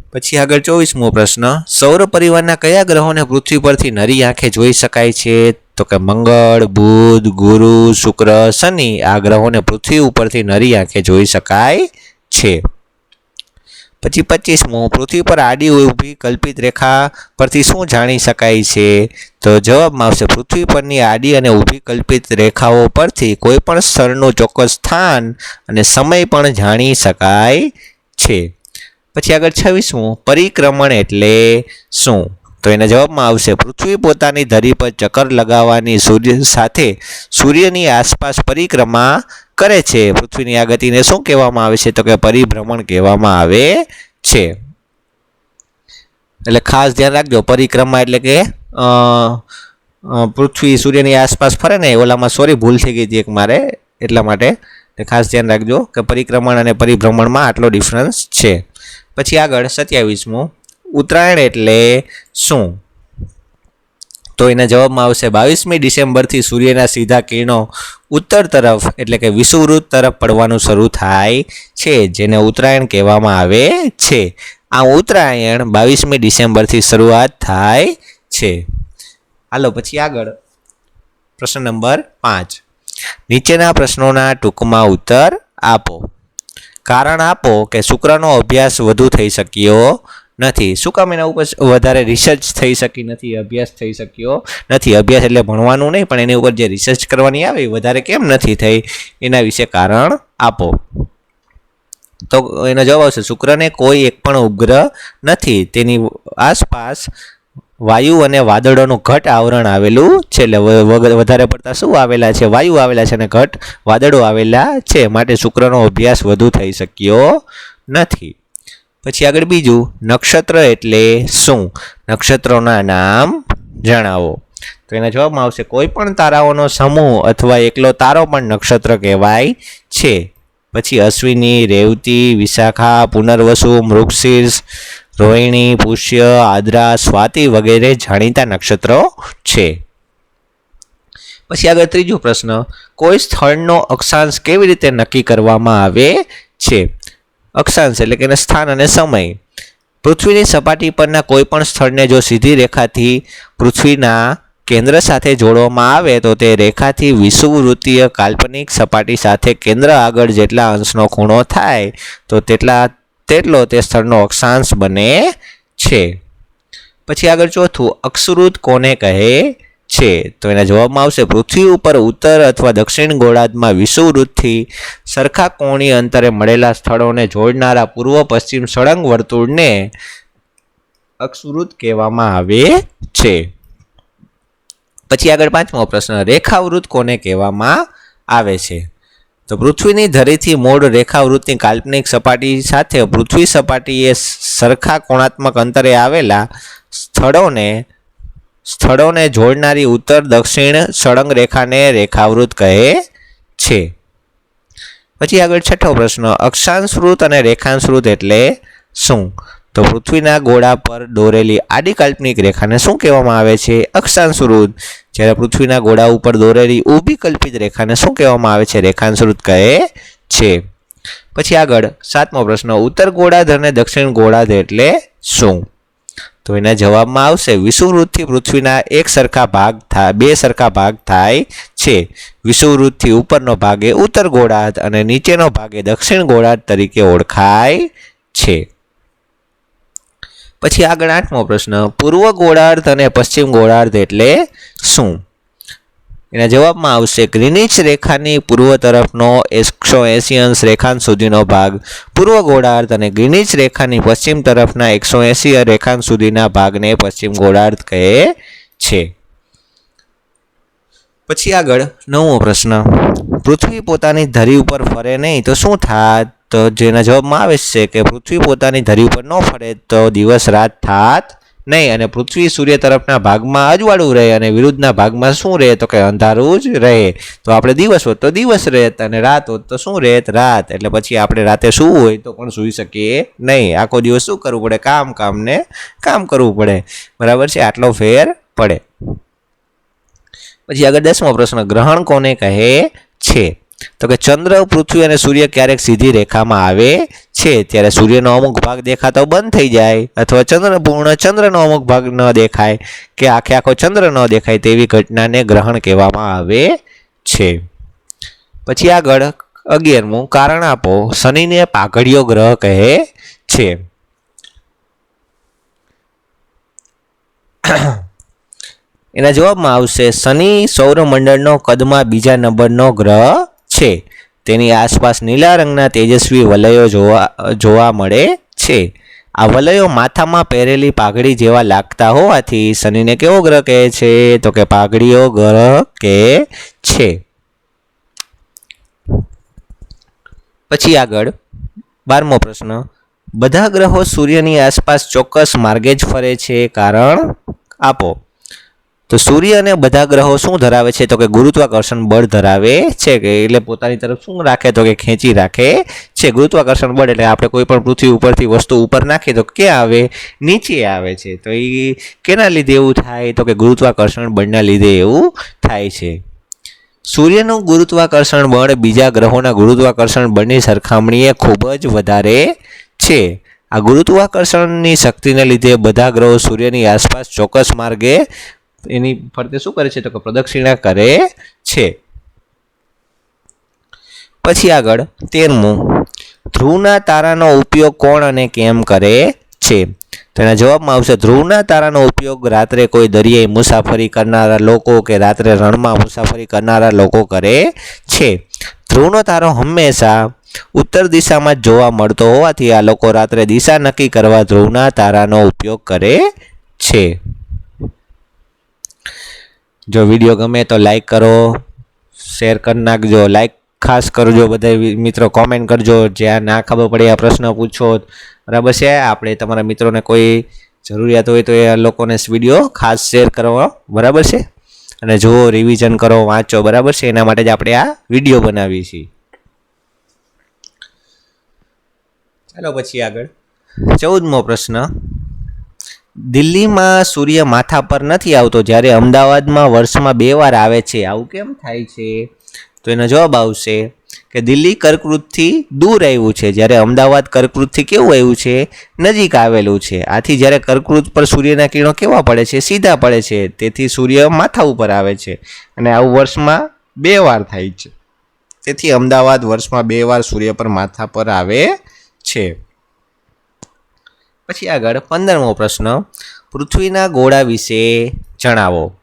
પછી આગળ 24મો પ્રશ્ન, સૌર પરિવારના કયા ગ્રહોને પૃથ્વી પરથી નરી આંખે જોઈ શકાય છે? તો કે મંગળ, બુધ, ગુરુ, શુક્ર, શનિ આ ગ્રહોને પૃથ્વી ઉપરથી નરી આંખે જોઈ શકાય છે. પછી 25મો, પૃથ્વી પર આડી ઊભી કલ્પિત રેખા પરથી શું જાણી શકાય છે? તો જવાબમાં આવશે પૃથ્વી પરની આડી અને ઊભી કલ્પિત રેખાઓ પરથી કોઈ પણ સ્થળનું ચોક્કસ સ્થાન અને સમય પણ જાણી શકાય છે. પછી આગળ 26મું, પરિક્રમણ એટલે શું? તો એના જવાબમાં આવશે પૃથ્વી પોતાની ધરી પર ચક્કર લગાવવાની સૂર્યની આસપાસ પરિક્રમા કરે છે. પૃથ્વીની આ ગતિને શું કહેવામાં આવે છે? તો કે પરિભ્રમણ કહેવામાં આવે છે. એટલે ખાસ ધ્યાન રાખજો, પરિક્રમા એટલે કે પૃથ્વી સૂર્યની આસપાસ ફરે ને, ઓલામાં સોરી ભૂલ થઈ ગઈ હતી એક મારે, એટલા માટે ખાસ ધ્યાન રાખજો કે પરિક્રમણ અને પરિભ્રમણમાં આટલો ડિફરન્સ છે. પછી આગળ 27મું, ઉત્તરાયણ એટલે શું? તો એના જવાબમાં આવશે 22મી ડિસેમ્બરથી સૂર્યના સીધા કિરણો ઉત્તર તરફ એટલે કે વિષુવવૃત્ત તરફ પડવાનું શરૂ થાય છે, જેને ઉત્તરાયણ કહેવામાં આવે છે. આ ઉત્તરાયણ 22મી ડિસેમ્બરથી શરૂઆત થાય છે. હાલો પછી આગળ પ્રશ્ન નંબર 5, નીચેના પ્રશ્નોના ટૂંકમાં ઉત્તર આપો. કારણ આપો કે શુક્રનો અભ્યાસ વધુ થઈ શક્યો નથી. શું કામ એના ઉપર વધારે રિસર્ચ થઈ શકી નથી, અભ્યાસ થઈ શક્યો નથી? અભ્યાસ એટલે ભણવાનું નહીં, પણ એની ઉપર જે રિસર્ચ કરવાની આવે એ વધારે કેમ નથી થઈ, એના વિશે કારણ આપો. તો એનો જવાબ આવશે શુક્રને કોઈ એક પણ ઉપગ્રહ નથી. તેની આસપાસ વાયુ અને વાદળોનું ઘટ આવરણ આવેલું છે. એટલે વધારે પડતા શું આવેલા છે? વાયુ આવેલા છે અને ઘટ વાદળો આવેલા છે. માટે શુક્રનો અભ્યાસ વધુ થઈ શક્યો નથી. પછી આગળ બીજું, નક્ષત્ર એટલે શું? નક્ષત્રોના નામ જણાવો. તો એના જવાબમાં આવશે કોઈ પણ તારાઓનો સમૂહ અથવા એકલો તારો પણ નક્ષત્ર કહેવાય છે. પછી અશ્વિની, રેવતી, વિશાખા, પુનર્વસુ, મૃગશીર્ષ, રોહિણી, પુષ્ય, આદ્રા, સ્વાતિ વગેરે જાણીતા નક્ષત્રો છે. પછી આગળ ત્રીજો પ્રશ્ન, કોઈ સ્થળનો અક્ષાંશ કેવી રીતે નક્કી કરવામાં આવે છે? અક્ષાંશ એટલે કે સ્થાન અને સમય. પૃથ્વીની સપાટી પરના કોઈ પણ સ્થળને જો સીધી રેખાથી પૃથ્વીના કેન્દ્ર સાથે જોડવામાં આવે તો તે રેખાથી વિષુવવૃત્તીય કાલ્પનિક સપાટી સાથે કેન્દ્ર આગળ જેટલા અંશનો ખૂણો થાય તો તેટલો તે સ્થળનો અક્ષાંશ બને છે. પછી આગળ ચોથું, અક્ષુવૃત્ત કોને કહે છે? તો એના જવાબમાં આવશે પૃથ્વી ઉપર ઉત્તર અથવા દક્ષિણ ગોળાર્ધમાં વિષુવવૃત્તથી સરખા કોણીય અંતરે મળેલા સ્થળોને જોડનારા પૂર્વ પશ્ચિમ સળંગ વર્તુળને અક્ષુવૃત્ત કહેવામાં આવે છે. પછી આગળ પાંચમો પ્રશ્ન, રેખાવૃત્ત કોને કહેવામાં આવે છે? તો પૃથ્વીની ધરીથી મૂળ રેખાવૃત્તની કાલ્પનિક સપાટી સાથે પૃથ્વી સપાટીએ સરખા કોણાત્મક અંતરે આવેલા સ્થળોને જોડનારી ઉત્તર દક્ષિણ સળંગ રેખાને રેખાવૃત્ત કહે છે. પછી આગળ છઠ્ઠો પ્રશ્ન, અક્ષાંશવૃત્ત અને રેખાંશવૃત્ત એટલે શું? તો પૃથ્વીના ગોળા પર દોરેલી આડી કાલ્પનિક રેખાને શું કહેવામાં આવે છે? અક્ષાંશવૃત્ત. જ્યારે પૃથ્વીના ગોળા ઉપર દોરેલી ઊભી કલ્પિત રેખાને શું કહેવામાં આવે છે? રેખાંશવૃત્ત કહે છે. પછી આગળ સાતમો પ્રશ્ન, ઉત્તર ગોળાર્ધ અને દક્ષિણ ગોળાર્ધ એટલે શું? તો એના જવાબમાં આવશે વિષુવવૃત્તથી પૃથ્વીના બે સરખા ભાગ થાય છે. વિષુવવૃત્તથી ઉપરનો ભાગ એ ઉત્તર ગોળાર્ધ અને નીચેનો ભાગ એ દક્ષિણ ગોળાર્ધ તરીકે ઓળખાય છે. પછી આગળ આઠમો પ્રશ્ન, પૂર્વ ગોળાર્ધ અને પશ્ચિમ ગોળાર્ધ એટલે શું? એના જવાબમાં આવશે ગ્રીનિચ રેખાની પૂર્વ તરફનો 180 અંશ રેખાંશ સુધીનો ભાગ પૂર્વ ગોળાર્ધ અને ગ્રીનિચ રેખાની પશ્ચિમ તરફના 180 રેખાંશ સુધીના ભાગને પશ્ચિમ ગોળાર્ધ કહે છે। પછી આગળ 9મો પ્રશ્ન, પૃથ્વી પોતાની ધરી ઉપર ફરે નહીં તો શું થાત? તો જેના જવાબમાં આવે છે કે પૃથ્વી પોતાની ધરી ઉપર ન ફરે તો દિવસ રાત થાત નહીં, અને પૃથ્વી સૂર્ય તરફના ભાગમાં અજવાળું રહે અને વિરુદ્ધના ભાગમાં શું રહે? તો કે અંધારું જ રહે। તો આપણે દિવસ હોત તો દિવસ રહેત અને રાત હોત તો શું રહેત? રાત। એટલે પછી આપણે રાતે સૂવું હોય તો પણ સૂઈ શકીએ નહીં, આખો દિવસ શું કરવું પડે? કામ કરવું પડે, બરાબર છે? આટલો ફેર પડે। પછી આગળ 10મો પ્રશ્ન, ગ્રહણ કોને કહે છે? તો કે ચંદ્ર, પૃથ્વી અને સૂર્ય ક્યારેક સીધી રેખામાં આવે છે ત્યારે સૂર્યનો અમુક ભાગ દેખાતો બંધ થઈ જાય, અથવા પૂર્ણ ચંદ્રનો અમુક ભાગ ન દેખાય કે આખો ચંદ્ર ન દેખાય તેવી ઘટનાને ગ્રહણ કહેવામાં આવે છે। પછી આગળ 11મું, કારણ આપો। શનિને પાઘડિયો ગ્રહ કહે છે। એના જવાબમાં આવશે શનિ સૌરમંડળનો કદમાં બીજા નંબરનો ગ્રહ છે। તેની આસપાસ નીલા રંગના તેજસ્વી વલયો જોવા મળે છે। આ વલયો માથામાં પહેરેલી પાઘડી જેવા લાગતા હોવાથી શનિને કેવો ગ્રહ કહે છે? તો કે પાઘડીયો ગ્રહ કહે છે। પછી આગળ 12મો પ્રશ્ન, બધા ગ્રહો સૂર્યની આસપાસ ચોક્કસ માર્ગે જ ફરે છે, કારણ આપો। તો સૂર્ય અને બધા ગ્રહો શું ધરાવે છે? તો કે ગુરુત્વાકર્ષણ બળ ધરાવે છે, કે એટલે પોતાની તરફ શું રાખે? તો કે ખેંચી રાખે છે। ગુરુત્વાકર્ષણ બળ એટલે આપણે કોઈ પણ પૃથ્વી ઉપરથી વસ્તુ ઉપર નાખીએ તો ક્યાં આવે? નીચે આવે છે। તો એ કેના લીધે એવું થાય? તો કે ગુરુત્વાકર્ષણ બળના લીધે એવું થાય છે। સૂર્યનું ગુરુત્વાકર્ષણ બળ બીજા ગ્રહોના ગુરુત્વાકર્ષણ બળની સરખામણીએ ખૂબ જ વધારે છે। આ ગુરુત્વાકર્ષણની શક્તિને લીધે બધા ગ્રહો સૂર્યની આસપાસ ચોક્કસ માર્ગે એની ફરતે શું કરે છે? તો કે પ્રદક્ષિણા કરે છે। પછી આગળ 13મું, ધ્રુવના તારાનો ઉપયોગ કોણ અને કેમ કરે છે? તો એના જવાબમાં આવશે ધ્રુવના તારાનો ઉપયોગ રાત્રે કોઈ દરિયાઈ મુસાફરી કરનારા લોકો કે રાત્રે રણમાં મુસાફરી કરનારા લોકો કરે છે। ધ્રુવનો તારો હંમેશા ઉત્તર દિશામાં જ જોવા મળતો હોવાથી આ લોકો રાત્રે દિશા નક્કી કરવા ધ્રુવના તારાનો ઉપયોગ કરે છે। જો વિડીયો ગમે તો લાઈક કરો, શેર કરી નાખજો, લાઈક ખાસ કરજો, બધા મિત્રો કોમેન્ટ કરજો, જ્યાં ના ખબર પડે આ પ્રશ્ન પૂછો, બરાબર છે? આપણે તમારા મિત્રોને કોઈ જરૂરિયાત હોય તો એ લોકોને વિડીયો ખાસ શેર કરો, બરાબર છે? અને જુઓ, રિવિઝન કરો, વાંચો, બરાબર છે? એના માટે જ આપણે આ વિડીયો બનાવીએ છીએ। ચાલો પછી આગળ 14મો પ્રશ્ન, દિલ્હીમાં સૂર્ય માથા પર નથી આવતો જ્યારે અમદાવાદમાં વર્ષમાં 2 વાર આવે છે, આવું કેમ થાય છે? તો એનો જવાબ આવશે કે દિલ્હી કર્કવૃતથી દૂર આવ્યું છે જ્યારે અમદાવાદ કર્કવૃતથી કેવું આવ્યું છે? નજીક આવેલું છે। આથી જ્યારે કર્કવૃત પર સૂર્યના કિરણો કેવા પડે છે? સીધા પડે છે, તેથી સૂર્ય માથા ઉપર આવે છે, અને આવું વર્ષમાં 2 વાર થાય છે। તેથી અમદાવાદ વર્ષમાં 2 વાર સૂર્ય પર માથા પર આવે છે। પછી આગળ 15મો પ્રશ્ન, પૃથ્વીના ગોળા વિશે જણાવો।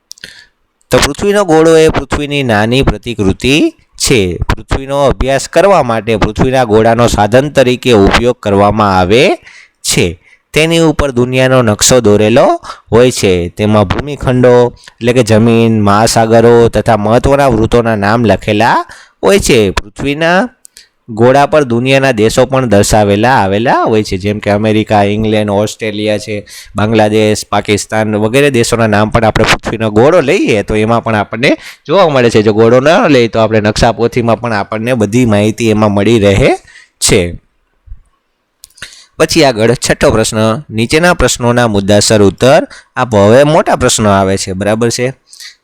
તો પૃથ્વીનો ગોળો એ પૃથ્વીની નાની પ્રતિકૃતિ છે। પૃથ્વીનો અભ્યાસ કરવા માટે પૃથ્વીના ગોળાનો સાધન તરીકે ઉપયોગ કરવામાં આવે છે। તેની ઉપર દુનિયાનો નકશો દોરેલો હોય છે। તેમાં ભૂમિખંડો એટલે કે જમીન, મહાસાગરો તથા મહત્વના વૃત્તોના નામ લખેલા હોય છે। પૃથ્વીના ગોળા પર દુનિયાના દેશો પણ દર્શાવેલા આવેલા હોય છે, જેમ કે અમેરિકા, ઇંગ્લેન્ડ, ઓસ્ટ્રેલિયા છે, બાંગ્લાદેશ, પાકિસ્તાન વગેરે દેશોના નામ પણ આપણે પૃથ્વીનો ગોળો લઈએ તો એમાં પણ આપણને જોવા મળે છે। જો ગોળો ન લઈએ તો આપણે નકશાપોથીમાં પણ આપણને બધી માહિતી એમાં મળી રહે છે। પછી આગળ 6થો પ્રશ્ન, નીચેના પ્રશ્નોના મુદ્દાસર ઉત્તર આપો। હવે મોટા પ્રશ્નો આવે છે, બરાબર છે?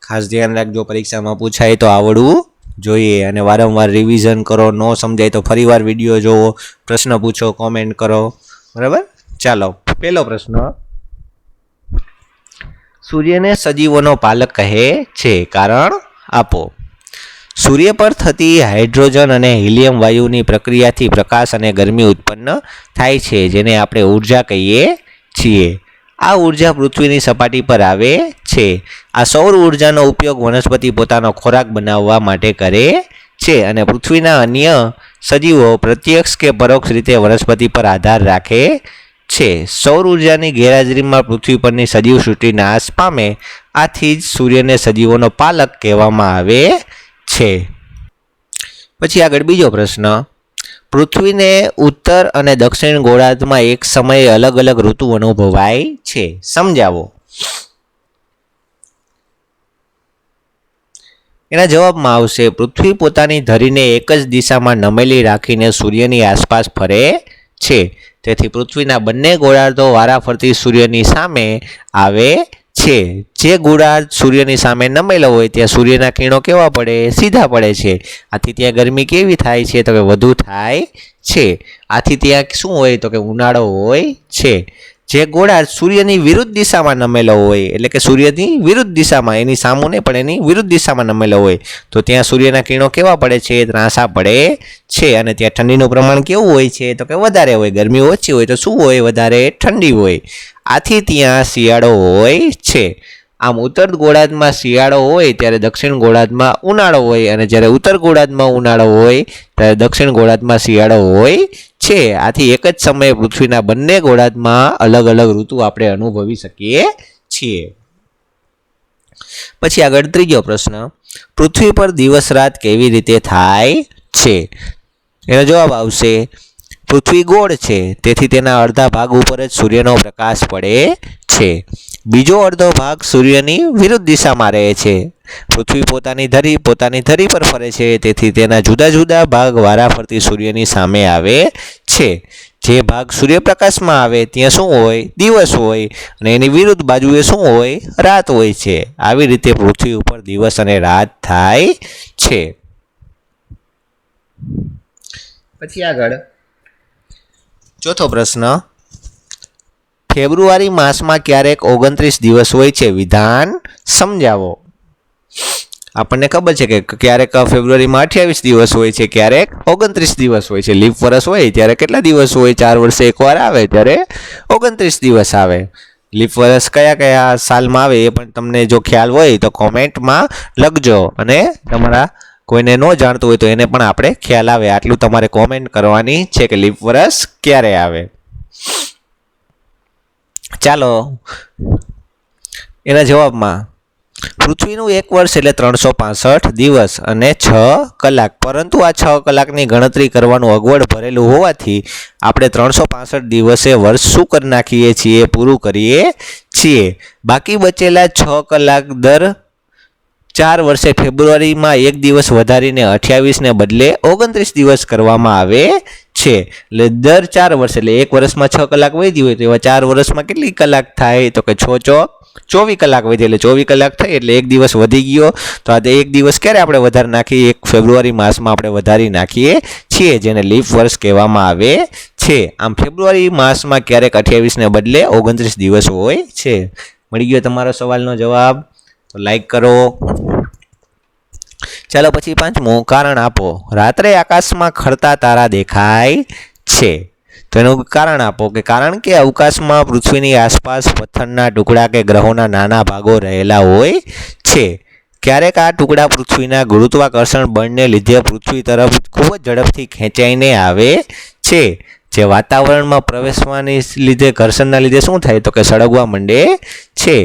ખાસ ધ્યાન રાખજો, પરીક્ષામાં પૂછાય તો આવડવું જોઈએ, અને વારંવાર રિવિઝન કરો, ન સમજાય તો ફરીવાર વિડીયો જોવો, પ્રશ્ન પૂછો, કોમેન્ટ કરો, બરાબર? ચાલો, પહેલો પ્રશ્ન, સૂર્યને સજીવોનો પાલક કહે છે, કારણ આપો। સૂર્ય પર થતી હાઇડ્રોજન અને હિલિયમ વાયુની પ્રક્રિયાથી પ્રકાશ અને ગરમી ઉત્પન્ન થાય છે, જેને આપણે ઉર્જા કહીએ છીએ। આ ઉર્જા પૃથ્વીની સપાટી પર આવે છે. આ સૌર ઉર્જાનો ઉપયોગ વનસ્પતિ પોતાનો ખોરાક બનાવવા માટે કરે છે અને પૃથ્વીના અન્ય સજીવો પ્રત્યક્ષ કે પરોક્ષ રીતે વનસ્પતિ પર આધાર રાખે છે. સૌર ઉર્જાની ગેરહાજરીમાં પૃથ્વી પરની સજીવ સૃષ્ટિ નાશ પામે. આથી જ સૂર્યને સજીવોનો પાલક કહેવામાં આવે છે. પછી આગળ બીજો પ્રશ્ન, પૃથ્વીને ઉત્તર અને દક્ષિણ ગોળાર્ધમાં એક સમયે અલગ અલગ ઋતુ અનુભવાય છે. સમજાવો. એના જવાબમાં આવશે, પૃથ્વી પોતાની ધરીને એક જ દિશામાં નમેલી રાખીને સૂર્યની આસપાસ ફરે છે. તેથી પૃથ્વીના બંને ગોળાર્ધો વારાફરતી સૂર્યની સામે આવે છે. જે ગોળાર્ધ સૂર્યની સામે નમેલો હોય ત્યાં સૂર્યના કિરણો કેવા પડે? સીધા પડે છે. આથી ત્યાં ગરમી કેવી થાય છે? તો કે વધુ થાય છે. આથી ત્યાં શું હોય? તો કે ઉનાળો હોય છે. જે ગોળાર્ધ સૂર્યની વિરુદ્ધ દિશામાં નમેલો હોય, એટલે કે સૂર્યની વિરુદ્ધ દિશામાં, એની સામું નહીં પણ એની વિરુદ્ધ દિશામાં નમેલો હોય, તો ત્યાં સૂર્યના કિરણો કેવા પડે છે? ત્રાંસા પડે છે. અને ત્યાં ઠંડીનું પ્રમાણ કેવું હોય છે? તો કે વધારે હોય. ગરમી ઓછી હોય તો શું હોય? વધારે ઠંડી હોય. આથી ત્યાં શિયાળો હોય છે. આમ ઉત્તર ગોળાર્ધમાં શિયાળો હોય ત્યારે દક્ષિણ ગોળાર્ધમાં ઉનાળો હોય, અને જ્યારે ઉત્તર ગોળાર્ધમાં ઉનાળો હોય ત્યારે દક્ષિણ ગોળાર્ધમાં શિયાળો હોય છે. આથી એક જ સમયે પૃથ્વીના બંને ગોળાર્ધમાં અલગ અલગ ઋતુ આપણે અનુભવી શકીએ છીએ. પછી આગળ ત્રીજો પ્રશ્ન, પૃથ્વી પર દિવસ રાત કેવી રીતે થાય છે? એનો જવાબ આવશે, પૃથ્વી ગોળ છે, તેથી તેના અડધા ભાગ ઉપર જ સૂર્યનો પ્રકાશ પડે છે. બીજો અડધો ભાગ સૂર્યની વિરુદ્ધ દિશામાં રહે છે. પૃથ્વી પોતાની ધરી પર ફરે છે, તેથી તેના જુદા જુદા ભાગ વારાફરતી સૂર્યની સામે આવે છે. જે ભાગ સૂર્યપ્રકાશમાં આવે ત્યાં શું હોય? દિવસ હોય, અને એની વિરુદ્ધ બાજુએ શું હોય? રાત હોય છે. આવી રીતે પૃથ્વી ઉપર દિવસ અને રાત થાય છે. પછી આગળ ચોથો પ્રશ્ન, ફેબ્રુઆરી માસમાં ક્યારેક 29 દિવસ હોય છે. વિધાન સમજાવો. આપણને ખબર છે કે ક્યારેક ફેબ્રુઆરીમાં 28 દિવસ હોય છે, ક્યારેક 29 દિવસ હોય છે. લીપ વર્ષ હોય ત્યારે કેટલા દિવસ હોય? 4 વર્ષે એકવાર આવે ત્યારે 29 દિવસ આવે. લીપ વર્ષ કયા કયા સાલમાં આવે એ પણ તમને જો ખ્યાલ હોય તો કોમેન્ટમાં લખજો, અને તમારા કોઈને ન જાણતું હોય તો એને પણ આપણે ખ્યાલ આવે આટલું તમારે કોમેન્ટ કરવાની છે કે લીપ વર્ષ ક્યારે આવે. ચાલો એના જવાબમાં, પૃથ્વીનું એક વર્ષ એટલે 365 દિવસ અને 6 કલાક. પરંતુ આ 6 કલાકની ગણતરી કરવાનું અગવડ ભરેલું હોવાથી આપણે 365 દિવસે વર્ષ શું કરી નાખીએ છીએ? પૂરું કરીએ છીએ. બાકી બચેલા 6 કલાક દર 4 વર્ષે ફેબ્રુઆરીમાં એક દિવસ વધારીને 28 ને બદલે 29 દિવસ કરવામાં આવે છે. એટલે દર 4 વર્ષ, એટલે એક વર્ષમાં 6 કલાક વધી હોય તો એવા 4 વર્ષમાં કેટલી કલાક થાય? તો કે 6 ચોક 24 કલાક વધી, એટલે 24 કલાક થઈ એટલે એક દિવસ વધી ગયો. તો આ એક દિવસ ક્યારે આપણે વધારી નાખીએ? એક ફેબ્રુઆરી માસમાં આપણે વધારી નાખીએ છીએ, જેને લીપ વર્ષ કહેવામાં આવે છે. આમ ફેબ્રુઆરી માસમાં ક્યારેક 28 ને બદલે 29 દિવસ હોય છે. મળી ગયો તમારો સવાલનો જવાબ? તો લાઈક કરો. ચાલો પછી પાંચમું, કારણ આપો. રાત્રે આકાશમાં ખરતા તારા દેખાય છે. તો એનું કારણ આપો, કે કારણ કે અવકાશમાં પૃથ્વીની આસપાસ પથ્થરના ટુકડા કે ગ્રહોના નાના ભાગો રહેલા હોય છે. ક્યારેક આ ટુકડા પૃથ્વીના ગુરુત્વાકર્ષણ બળને લીધે પૃથ્વી તરફ ખૂબ જ ઝડપથી ખેંચાઈને આવે છે. જે વાતાવરણમાં પ્રવેશવાને લીધે ઘર્ષણના લીધે શું થાય? તો કે સળગવા માંડે છે.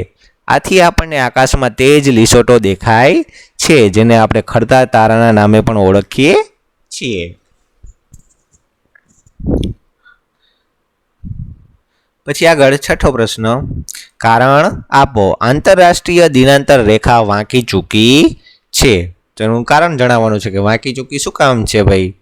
આથી આપણને આકાશમાં તેજ લીસોટો દેખાય છે, જેને આપણે ખરતા તારાના નામે પણ ઓળખીએ છીએ. પછી આગળ છઠ્ઠો પ્રશ્ન, કારણ આપો. આંતરરાષ્ટ્રીય દિનાંતર રેખા વાંકી ચૂકી છે. તેનું કારણ જણાવવાનું છે કે વાંકી ચૂકી શું કામ છે ભાઈ?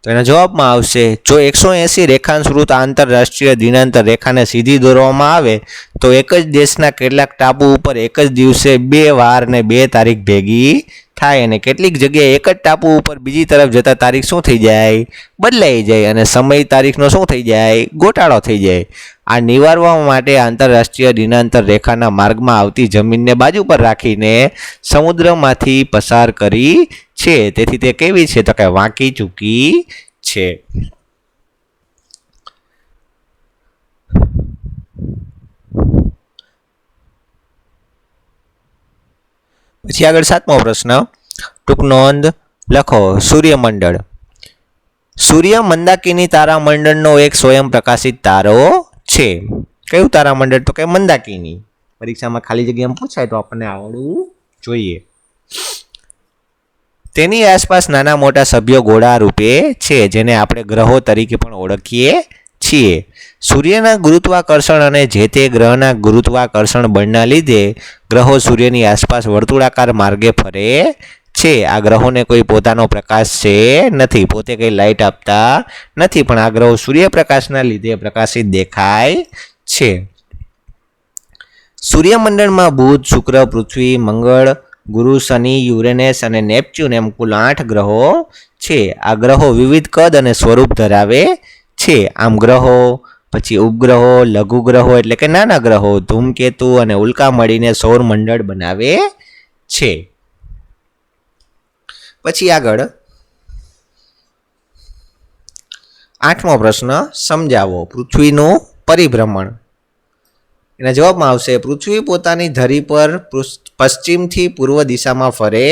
તો એના જવાબમાં આવશે, જો 180 રેખાંશ વૃત્ત આંતરરાષ્ટ્રીય દિનાંતર રેખાને સીધી દોરવામાં આવે તો એક જ દેશના કેટલાક ટાપુ ઉપર એક જ દિવસે 2 વાર ને 2 તારીખ ભેગી થાય, અને કેટલીક જગ્યાએ એક જ ટાપુ ઉપર બીજી તરફ જતા તારીખ શું થઈ જાય? બદલાઈ જાય, અને સમય તારીખનો શું થઈ જાય? ગોટાળો થઈ જાય. આ નિવારવા માટે આંતરરાષ્ટ્રીય દિનાંતર રેખાના માર્ગમાં આવતી જમીનને બાજુ પર રાખીને સમુદ્રમાંથી પસાર કરી છે. તેથી તે કેવી છે? તો કે વાંકી ચૂકી છે. પછી આગળ 7મો પ્રશ્ન, ટૂંક નોંધ લખો. સૂર્યમંડળ. સૂર્ય મંદાકિની તારામંડળનો એક સ્વયં પ્રકાશિત તારો છે. કયું તારામંડળ? તો કે મંદાકિની. પરીક્ષામાં ખાલી જગ્યામાં પૂછાય તો આપણને આવડવું જોઈએ. તેની આસપાસ નાના મોટા સભ્યો ગોળા રૂપે છે, જેને આપણે ગ્રહો તરીકે પણ ઓળખીએ છીએ. સૂર્યના ગુરુત્વાકર્ષણ અને જે તે ગ્રહના ગુરુત્વાકર્ષણ બળના લીધે ગ્રહો સૂર્યની આસપાસ વર્તુળાકાર માર્ગે ફરે છે. આ ગ્રહોને કોઈ પોતાનો પ્રકાશ છે નથી, પોતે કંઈ લાઇટ આપતા નથી, પણ આ ગ્રહો સૂર્યપ્રકાશના લીધે પ્રકાશિત દેખાય છે. સૂર્યમંડળમાં બુધ, શુક્ર, પૃથ્વી, મંગળ, ગુરુ, શનિ, યુરેનસ અને નેપચ્યુન એમ કુલ 8 ગ્રહો છે. આ ગ્રહો વિવિધ કદ અને સ્વરૂપ ધરાવે છે. આમ ગ્રહો, પછી ઉપગ્રહો, લઘુગ્રહો એટલે કે નાના ગ્રહો, ધૂમકેતુ અને ઉલ્કા મળીને સૌરમંડળ બનાવે છે. પછી આગળ 8મો પ્રશ્ન, સમજાવો. પૃથ્વીનું પરિભ્રમણ. એના જવાબમાં આવશે, પૃથ્વી પોતાની ધરી પર પશ્ચિમથી પૂર્વ દિશામાં ફરે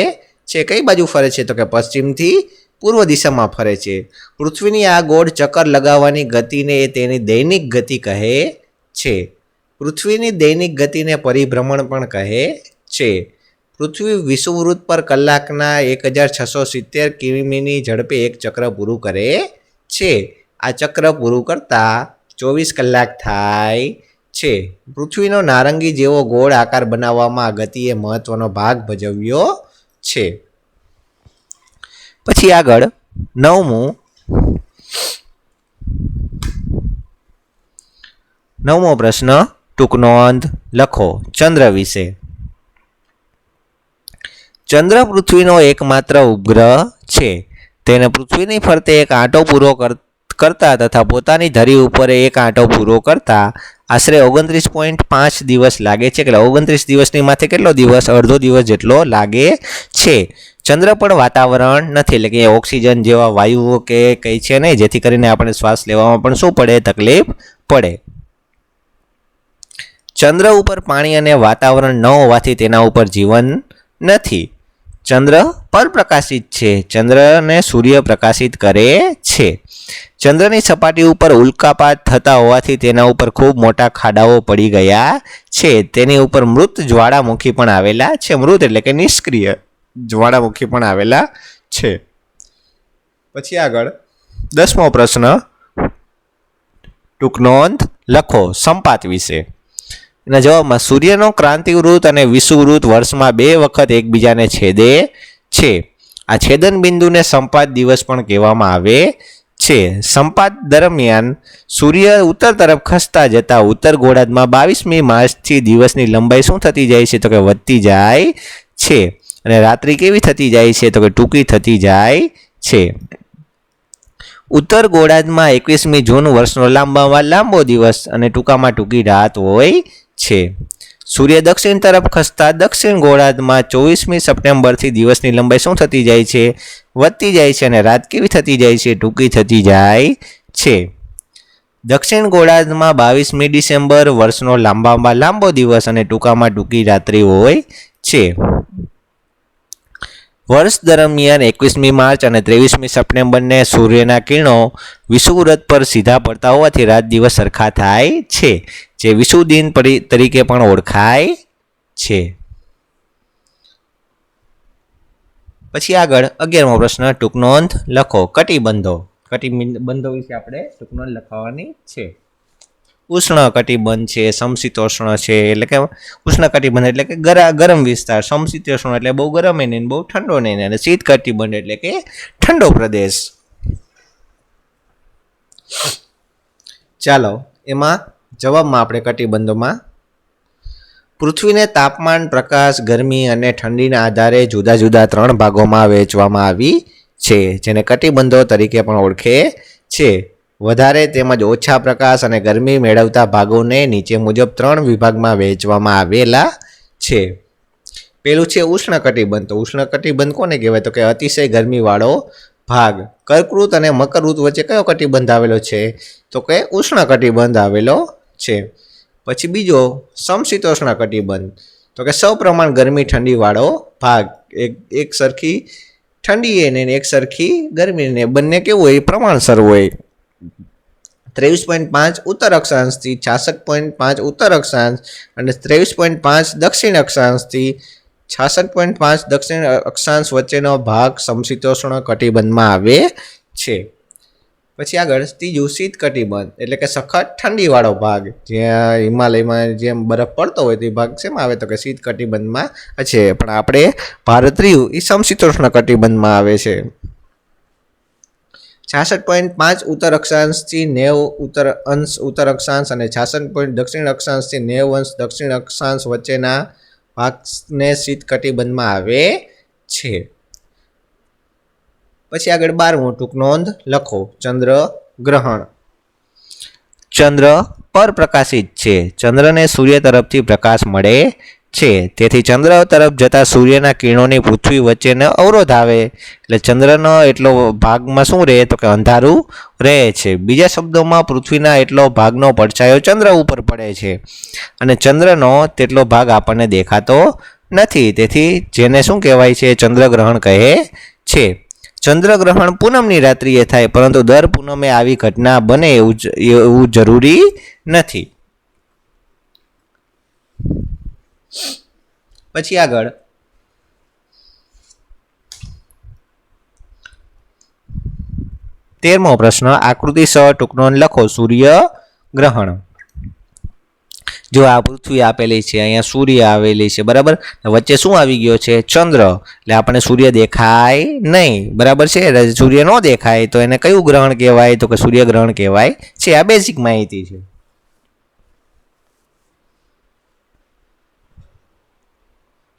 છે. કઈ બાજુ ફરે છે? તો કે પશ્ચિમથી પૂર્વ દિશામાં ફરે છે. પૃથ્વીની આ ગોળ ચક્કર લગાવવાની ગતિને તેની દૈનિક ગતિ કહે છે. પૃથ્વીની દૈનિક ગતિને પરિભ્રમણ પણ કહે છે. પૃથ્વી વિષુવવૃત્ત પર કલાકના 1670 કિમીની ઝડપે એક ચક્ર પૂરું કરે છે. આ ચક્ર પૂરું કરતા 24 કલાક થાય છે. પૃથ્વીનો નારંગી જેવો ગોળ આકાર બનાવવામાં આ ગતિએ મહત્વનો ભાગ ભજવ્યો છે. પછી આગળ 9મો પ્રશ્ન, ટૂંક નોંધ લખો. ચંદ્ર વિશે. ચંદ્ર પૃથ્વીનો એકમાત્ર ઉપગ્રહ છે. તેને પૃથ્વીની ફરતે એક આંટો પૂરો કરતા તથા પોતાની ધરી ઉપર એક આંટો પૂરો કરતા આશરે 29.5 દિવસ લાગે છે. એટલે 29 દિવસની માથે કેટલો દિવસ? અડધો દિવસ જેટલો લાગે છે. ચંદ્ર પર વાતાવરણ નથી, એટલે કે ઓક્સિજન જેવા વાયુઓ કે કંઈ છે નહીં, જેથી કરીને આપણે શ્વાસ લેવામાં પણ શું પડે? તકલીફ પડે. ચંદ્ર ઉપર પાણી અને વાતાવરણ ન હોવાથી તેના ઉપર જીવન નથી. ચંદ્ર પરપ્રકાશિત છે. ચંદ્રને સૂર્ય પ્રકાશિત કરે છે. ચંદ્રની સપાટી ઉપર ઉલ્કાપાત થતા હોવાથી તેના ઉપર ખૂબ મોટા ખાડાઓ પડી ગયા છે. તેની ઉપર મૃત જ્વાળામુખી પણ આવેલા છે. મૃત એટલે કે નિષ્ક્રિય જ્વાળામુખી પણ આવેલા છે. પછી આગળ 10મો પ્રશ્ન, ટૂંક નોંધ લખો. સંપાત વિશે. એના જવાબમાં, સૂર્યનો ક્રાંતિવૃત્ત અને વિષુવવૃત્ત વર્ષમાં 2 વખત એકબીજાને છેદે છે. આ છેદન બિંદુને સંપાત દિવસ પણ કહેવામાં આવે છે. સંપાત દરમિયાન સૂર્ય ઉત્તર તરફ ખસતા જતા ઉત્તર ગોળાર્ધમાં 22મી માર્ચથી દિવસની લંબાઈ શું થતી જાય છે? તો કે વધતી જાય છે. અને રાત્રિ કેવી થતી જાય છે? તો કે ટૂંકી થતી જાય છે. ઉત્તર ગોળાર્ધમાં 21મી જૂન વર્ષનો લાંબામાં લાંબો દિવસ અને ટૂંકામાં ટૂંકી રાત હોય છે. સૂર્ય દક્ષિણ તરફ ખસતા દક્ષિણ ગોળાર્ધમાં 24મી સપ્ટેમ્બરથી દિવસની લંબાઈ શું થતી જાય છે? વધતી જાય છે. અને રાત કેવી થતી જાય છે? ટૂંકી થતી જાય છે. દક્ષિણ ગોળાર્ધમાં 22મી ડિસેમ્બર વર્ષનો લાંબામાં લાંબો દિવસ અને ટૂંકામાં ટૂંકી રાત્રિ હોય છે. વર્ષ દરમિયાન 21મી માર્ચ અને 23મી સપ્ટેમ્બરને સૂર્યના કિરણો વિષુવવૃત્ત પર સીધા પડતા હોવાથી રાત દિવસ સરખા થાય છે, જે વિષુવદિન તરીકે પણ ઓળખાય છે. પછી આગળ 11મો પ્રશ્ન, ટૂંક નોંધ લખો. કટિબંધો. કટિબંધો વિશે આપણે ટૂંક નોંધ લખવાની છે. ઉષ્ણ કટિબંધ છે, સમશીતોષ્ણ છે, એટલે કે ઉષ્ણ કટિબંધ એટલે કે ગરમ વિસ્તાર, સમશીતોષ્ણ એટલે બહુ ગરમ નહીં બહુ ઠંડો નહીં, અને શીત કટિબંધ એટલે કે ઠંડો પ્રદેશ. ચાલો એમાં જવાબમાં આપણે કટિબંધોમાં પૃથ્વીને તાપમાન, પ્રકાશ, ગરમી અને ઠંડીના આધારે જુદા જુદા 3 ભાગોમાં વહેંચવામાં આવી છે, જેને કટિબંધો તરીકે પણ ઓળખે છે. વધારે તેમજ ઓછા પ્રકાશ અને ગરમી મેળવતા ભાગોને નીચે મુજબ 3 વિભાગમાં વહેંચવામાં આવેલા છે. પેલું છે ઉષ્ણ કટિબંધ. તો ઉષ્ણ કટિબંધ કોને કહેવાય? તો કે અતિશય ગરમીવાળો ભાગ. કર્કવૃત અને મકરવૃત વચ્ચે કયો કટિબંધ આવેલો છે? તો કે ઉષ્ણ કટિબંધ આવેલો છે. પછી બીજો સમશીતોષ્ણ કટિબંધ. તો કે સપ્રમાણ ગરમી ઠંડી વાળો ભાગ, એક સરખી ઠંડી એને એક સરખી ગરમી ને બંને કેવું હોય પ્રમાણસર હોય. 23.5 ઉત્તર અક્ષાંશથી 66.5 ઉત્તર અક્ષાંશ અને 23.5 દક્ષિણ અક્ષાંશથી 66.5 દક્ષિણ અક્ષાંશ વચ્ચેનો ભાગ સમશીતોષ્ણ કટિબંધમાં આવે છે. પછી આગળ ત્રીજું શીત કટિબંધ એટલે કે સખત ઠંડીવાળો ભાગ, જ્યાં હિમાલયમાં જેમ બરફ પડતો હોય તે ભાગ શેમાં આવે તો કે શીત કટિબંધમાં છે. પણ આપણે ભારત રહ્યું એ સમશીતોષ્ણ કટિબંધમાં આવે છે. 66.5 ઉત્તર અક્ષાંશથી 90 ઉત્તર અક્ષાંશ અને 66 દક્ષિણ અક્ષાંશથી 90 દક્ષિણ અક્ષાંશ વચ્ચેના ભાગને શીત કટિબંધમાં આવે છે. પછી આગળ 12મું ટૂંક નોંધ લખો. ચંદ્ર ગ્રહણ. ચંદ્ર પરપ્રકાશિત છે. ચંદ્રને સૂર્ય તરફથી પ્રકાશ મળે છે, તેથી ચંદ્ર તરફ જતા સૂર્યના કિરણોની પૃથ્વી વચ્ચેનો અવરોધ આવે એટલે ચંદ્રનો એટલો ભાગમાં શું રહે તો કે અંધારું રહે છે. બીજા શબ્દોમાં પૃથ્વીના એટલો ભાગનો પડછાયો ચંદ્ર ઉપર પડે છે અને ચંદ્રનો તેટલો ભાગ આપણને દેખાતો નથી. તેથી જેને શું કહેવાય છે? ચંદ્રગ્રહણ કહે છે. ચંદ્રગ્રહણ પૂનમની રાત્રિએ થાય, પરંતુ દર પૂનમે આવી ઘટના બને એવું જરૂરી નથી. પછી આગળ 13મો પ્રશ્ન. આકૃતિ સ ટૂંક નોંધ લખો. સૂર્ય ગ્રહણ. જો આ પૃથ્વી આપેલી છે, અહીંયા સૂર્ય આવેલી છે, બરાબર. વચ્ચે શું આવી ગયો છે? ચંદ્ર. એટલે આપણને સૂર્ય દેખાય નહીં, બરાબર છે. સૂર્ય ન દેખાય તો એને કયું ગ્રહણ કહેવાય તો કે સૂર્યગ્રહણ કહેવાય છે. આ બેઝિક માહિતી છે.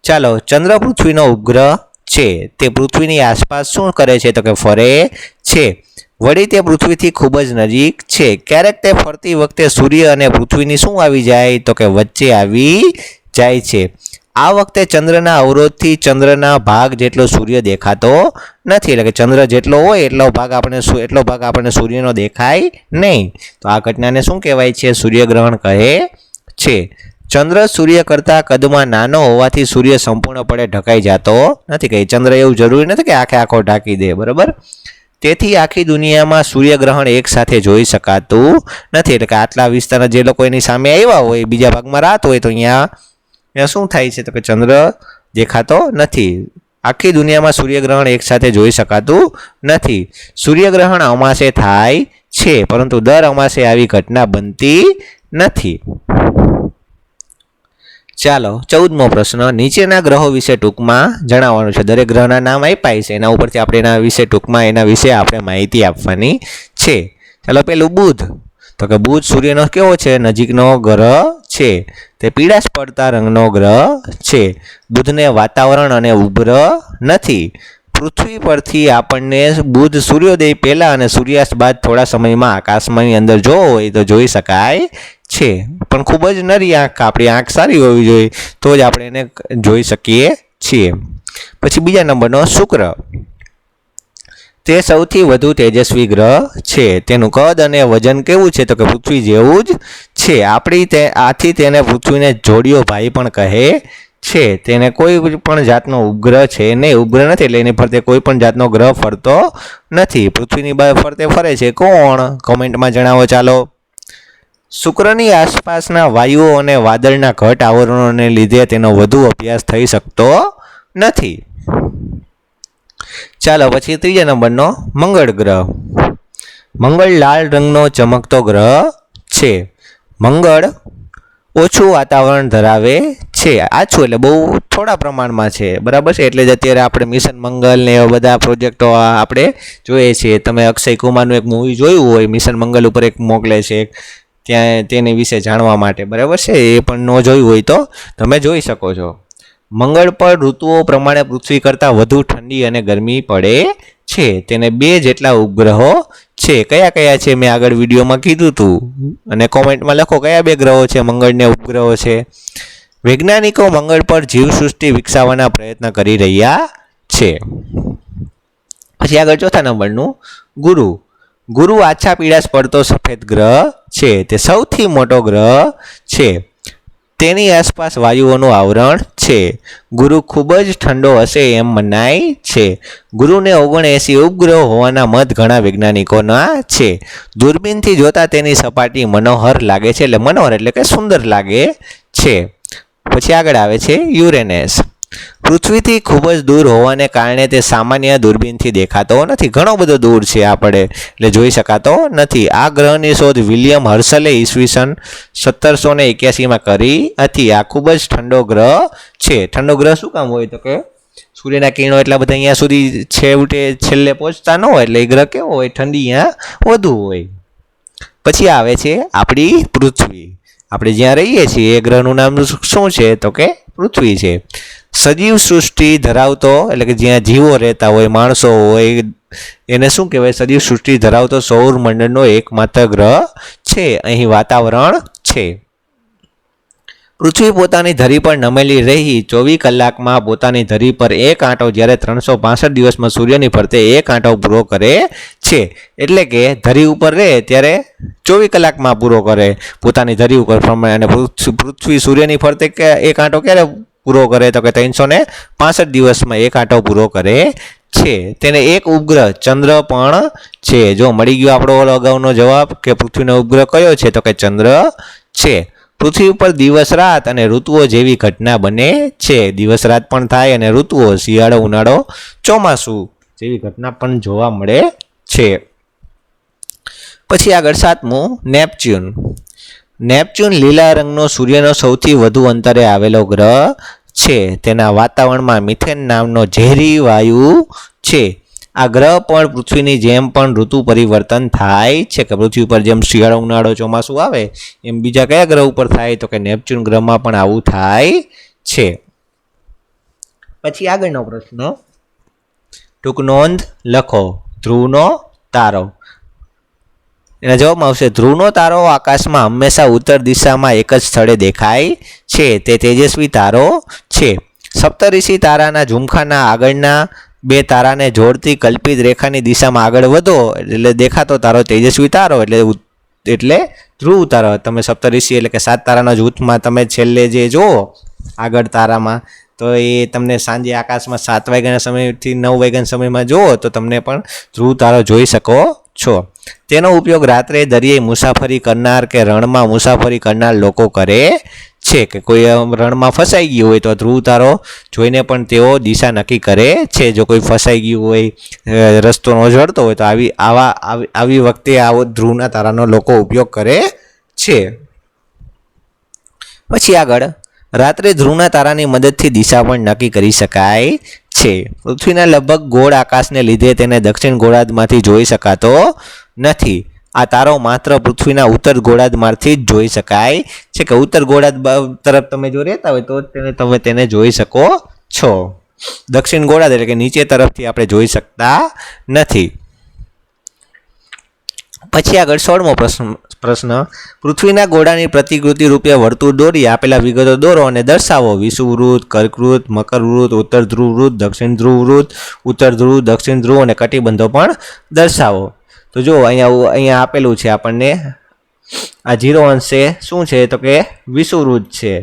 ચાલો, ચંદ્ર પૃથ્વીનો ઉપગ્રહ છે. તે પૃથ્વીની આસપાસ શું કરે છે તો કે ફરે છે. વળી તે પૃથ્વીથી ખૂબ જ નજીક છે. ક્યારેક તે ફરતી વખતે સૂર્ય અને પૃથ્વીની શું આવી જાય તો કે વચ્ચે આવી જાય છે. આ વખતે ચંદ્રના અવરોધથી ચંદ્રના ભાગ જેટલો સૂર્ય દેખાતો નથી. એટલે કે ચંદ્ર જેટલો હોય એટલો ભાગ આપણને સૂર્યનો દેખાય નહીં. તો આ ઘટનાને શું કહેવાય છે? સૂર્યગ્રહણ કહે છે. ચંદ્ર સૂર્ય કરતાં કદમાં નાનો હોવાથી સૂર્ય સંપૂર્ણપણે ઢકાઈ જતો નથી. કે ચંદ્ર એવું જરૂરી નથી કે આખો ઢાંકી દે, બરાબર. તેથી આખી દુનિયામાં સૂર્યગ્રહણ એકસાથે જોઈ શકાતું નથી. એટલે કે આટલા વિસ્તારના જે લોકો એની સામે આવ્યા હોય, બીજા ભાગમાં રાત હોય, તો અહીંયા શું થાય છે તો કે ચંદ્ર દેખાતો નથી. આખી દુનિયામાં સૂર્યગ્રહણ એકસાથે જોઈ શકાતું નથી. સૂર્યગ્રહણ અમાસે થાય છે, પરંતુ દર અમાસે આવી ઘટના બનતી નથી. ચાલો, 14મો પ્રશ્ન. નીચેના ગ્રહો વિશે ટૂંકમાં જણાવવાનું છે. દરેક ગ્રહના નામ આપ્યા છે, એના ઉપરથી આપણે એના વિશે ટૂંકમાં એના વિશે આપણે માહિતી આપવાની છે. ચાલો, પેલું બુધ. તો કે બુધ સૂર્યનો કેવો છે? નજીકનો ગ્રહ છે. તે પીળાશ પડતા રંગનો ગ્રહ છે. બુધને વાતાવરણ અને ઉપગ્રહ નથી. પૃથ્વી પરથી આપણને બુધ સૂર્યોદય પહેલાં અને સૂર્યાસ્ત બાદ થોડા સમયમાં આકાશમાંની અંદર જોવો હોય તો જોઈ શકાય છે. પણ ખૂબ જ નરી આંખ, આપણી આંખ સારી હોવી જોઈએ તો જ આપણે એને જોઈ શકીએ છીએ. પછી બીજા નંબરનો શુક્ર. તે સૌથી વધુ તેજસ્વી ગ્રહ છે. તેનું કદ અને વજન કેવું છે તો કે પૃથ્વી જેવું જ છે. આથી તેને પૃથ્વીને જોડિયો ભાઈ પણ કહે છે. તેને કોઈ પણ જાતનો ઉપગ્રહ છે નહીં. ઉપગ્રહ નથી એટલે એની ફરતે કોઈ પણ જાતનો ગ્રહ ફરતો નથી. પૃથ્વીની ફરતે ફરે છે કોણ? કોમેન્ટમાં જણાવો. ચાલો, શુક્રની આસપાસના વાયુઓ અને વાદળના ઘટ આવરણોને લીધે તેનો વધુ અભ્યાસ થઈ શકતો નથી. ચાલો, પછી ત્રીજા નંબરનો મંગળ ગ્રહ. મંગળ લાલ રંગનો ચમકતો ગ્રહ છે. મંગળ ઓછું વાતાવરણ ધરાવે છે. આછું એટલે બહુ થોડા પ્રમાણમાં છે, બરાબર છે. એટલે જ અત્યારે આપણે મિશન મંગલ ને એવા બધા પ્રોજેક્ટો આપણે જોઈએ છીએ. તમે અક્ષય કુમારનું એક મૂવી જોયું હોય, મિશન મંગલ ઉપર એક મોકલે છે ત્યાં તેની વિશે જાણવા માટે, બરાબર છે. એ પણ ન જોયું હોય તો તમે જોઈ શકો છો. મંગળ પર ઋતુઓ પ્રમાણે પૃથ્વી કરતાં વધુ ઠંડી અને ગરમી પડે છે. તેને 2 જેટલા ઉપગ્રહો છે. કયા કયા છે મેં આગળ વિડીયોમાં કીધું હતું, અને કોમેન્ટમાં લખો કયા 2 ગ્રહો છે મંગળને ઉપગ્રહો છે. વૈજ્ઞાનિકો મંગળ પર જીવસૃષ્ટિ વિકસાવવાના પ્રયત્ન કરી રહ્યા છે. પછી આગળ ચોથા નંબરનું ગુરુ. ગુરુ આછા પીળાશ પડતો સફેદ ગ્રહ છે. તે સૌથી મોટો ગ્રહ છે. તેની આસપાસ વાયુઓનું આવરણ છે. ગુરુ ખૂબ જ ઠંડો હશે એમ મનાય છે. ગુરુને 79 ઉપગ્રહો હોવાના મત ઘણા વૈજ્ઞાનિકોના છે. દૂરબીનથી જોતા તેની સપાટી મનોહર લાગે છે, એટલે મનોહર એટલે કે સુંદર લાગે છે. પછી આગળ આવે છે યુરેનસ. પૃથ્વીથી ખૂબ જ દૂર હોવાને કારણે તે સામાન્ય દૂરબીનથી દેખાતો નથી. ઘણો બધો દૂર છે આપણે, એટલે જોઈ શકાતો નથી. આ ગ્રહની શોધ વિલિયમ હર્શલે ઈસવીસન 1781માં કરી હતી. આ ખૂબ જ ઠંડો ગ્રહ છે. ઠંડો ગ્રહ શું કામ હોય? તો કે સૂર્યના કિરણો એટલા બધા અહીંયા સુધી છેલ્લે પહોંચતા ન હોય, એટલે એ ગ્રહ કેવો હોય? ઠંડી અહીંયા વધુ હોય. પછી આવે છે આપણી પૃથ્વી. આપણે જ્યાં રહીએ છીએ એ ગ્રહનું નામ શું છે? તો કે પૃથ્વી છે. સજીવ સૃષ્ટિ ધરાવતો, એટલે કે જ્યાં જીવો રહેતા હોય, માણસો હોય, એને શું કહેવાય? સજીવ સૃષ્ટિ ધરાવતો સૌરમંડળનો એકમાત્ર ગ્રહ છે. અહીં વાતાવરણ છે. પૃથ્વી પોતાની ધરી પર નમેલી રહી 24 કલાકમાં પોતાની ધરી પર એક આંટો, જ્યારે 365 દિવસમાં સૂર્યની ફરતે એક આંટો પૂરો કરે છે. એટલે કે ધરી ઉપર રહે ત્યારે 24 કલાકમાં પૂરો કરે પોતાની ધરી ઉપર પ્રમાણે. અને પૃથ્વી સૂર્યની ફરતે એક આંટો ક્યારે પૂરો કરે? તો કે 365 દિવસમાં એક આંટો પૂરો કરે છે. તેને એક ઉપગ્રહ ચંદ્ર પણ છે. જો મળી ગયો આપણો અગાઉનો જવાબ કે પૃથ્વીનો ઉપગ્રહ કયો છે? તો કે ચંદ્ર છે. પૃથ્વી ઉપર દિવસ રાત અને ઋતુઓ જેવી ઘટના બને છે. દિવસ રાત પણ થાય અને ઋતુઓ શિયાળો, ઉનાળો, ચોમાસું જેવી ઘટના પણ જોવા મળે છે. પછી આગળ 7મું નેપચ્યુન. નેપચ્યુન લીલા રંગનો સૂર્યનો સૌથી વધુ અંતરે આવેલો ગ્રહ છે. તેના વાતાવરણમાં મિથેન નામનો ઝેરી વાયુ છે. આ ગ્રહ પર પૃથ્વીની જેમ પણ ઋતુ પરિવર્તન થાય છે. કે પૃથ્વી પર જેમ શિયાળો, ઉનાળો, ચોમાસું આવે એમ બીજા કયા ગ્રહ ઉપર થાય? તો કે નેપચ્યુન ગ્રહમાં પણ આવું થાય છે. પછી આગળનો પ્રશ્ન, ટૂંક નોંધ લખો. ધ્રુવનો તારો. એના જવાબમાં આવશે ધ્રુવનો તારો આકાશમાં હંમેશા ઉત્તર દિશામાં એક જ સ્થળે દેખાય છે. તે તેજસ્વી તારો છે. સપ્તઋષિ તારાના ઝુમખાના આગળના બે તારાને જોડતી કલ્પિત રેખાની દિશામાં આગળ વધો એટલે દેખાતો તારો તેજસ્વી તારો એટલે ધ્રુવ તારો. તમે સપ્તઋષિ એટલે કે 7 તારાના જૂથમાં તમે છેલ્લે જે જુઓ આગળ તારામાં, તો એ તમને સાંજે આકાશમાં 7 વાગ્યાના સમયથી 9 વાગ્યાના સમયમાં જુઓ તો તમને પણ ધ્રુવ તારો જોઈ શકો છો. તેનો ઉપયોગ રાત્રે દરિયાઈ મુસાફરી કરનાર કે રણમાં મુસાફરી કરનાર લોકો કરે છે. કે કોઈ રણમાં ફસાઈ ગયું હોય તો ધ્રુવ તારો જોઈને પણ તેઓ દિશા નક્કી કરે છે. જો કોઈ ફસાઈ ગયું હોય, રસ્તો ન જડતો હોય તો આવી વખતે આવો ધ્રુવના તારાનો લોકો ઉપયોગ કરે છે. પછી આગળ, રાત્રે ધ્રુવના તારાની મદદથી દિશા પણ નક્કી કરી શકાય છે. પૃથ્વીના લગભગ ગોળ આકાશને લીધે તેને દક્ષિણ ગોળાર્ધમાંથી જોઈ શકાતો નથી. આ તારો માત્ર પૃથ્વીના ઉત્તર ગોળાર્ધમાંથી જ જોઈ શકાય છે. કે ઉત્તર ગોળાર્ધ તરફ તમે જો રહેતા હોય તો તમે તેને જોઈ શકો છો. દક્ષિણ ગોળાર્ધ એટલે કે નીચે તરફથી આપણે જોઈ શકતા નથી. પછી આગળ 16મો પ્રશ્ન, પૃથ્વીના ગોળાની પ્રતિકૃતિ રૂપે વર્તુળ દોરી આપેલા વિગતો દોરો અને દર્શાવો. વિષુવવૃત્ત, કર્કવૃત્ત, મકરવૃત્ત, ઉત્તર ધ્રુવવૃત્ત, દક્ષિણ ધ્રુવવૃત્ત, ઉત્તર ધ્રુવ, દક્ષિણ ધ્રુવ અને કટિબંધો પણ દર્શાવો. તો જો અહીંયા આપેલું છે આપણને, આ 0 અંશે શું છે? તો કે વિષુવવૃત્ત છે.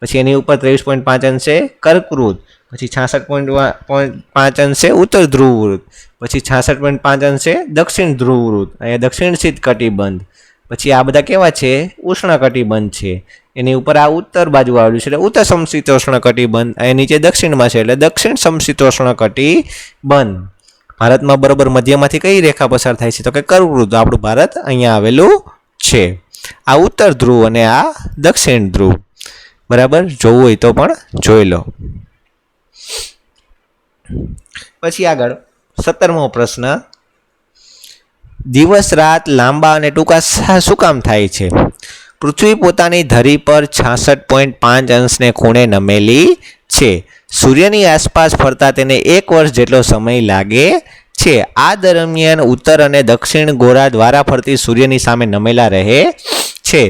પછી એની ઉપર 23.5 અંશે કર્કવૃત્ત, પછી 66.5 અંશે ઉત્તર ધ્રુવવૃત્ત, પછી 66.5 અંશે દક્ષિણ ધ્રુવવૃત્ત, અહીંયા દક્ષિણશીત કટિબંધ. પછી આ બધા કેવા છે? ઉષ્ણ કટિબંધ છે. એની ઉપર આ ઉત્તર બાજુ આવેલું છે એટલે ઉત્તર સમશીતોષ્ણ કટિબંધ, અહીંયા નીચે દક્ષિણમાં છે એટલે દક્ષિણ સમશીતોષ્ણ કટિબંધ. ભારતમાં બરોબર મધ્યમાંથી કઈ રેખા પસાર થાય છે? તો કે કર્કવૃત્ત. આપણું ભારત અહીંયા આવેલું છે. આ ઉત્તર ધ્રુવ અને આ દક્ષિણ ધ્રુવ. બરાબર, જોવું હોય તો પણ જોઈ લો. પછી આગળ 17મો પ્રશ્ન, દિવસ રાત લાંબા અને ટૂંકા શું કામ થાય છે? પૃથ્વી પોતાની ધરી પર 66.5 અંશને ખૂણે નમેલી છે. સૂર્યની આસપાસ ફરતા તેને 1 વર્ષ જેટલો સમય લાગે છે. આ દરમિયાન ઉત્તર અને દક્ષિણ ગોળા દ્વારા ફરતી સૂર્યની સામે નમેલા રહે છે.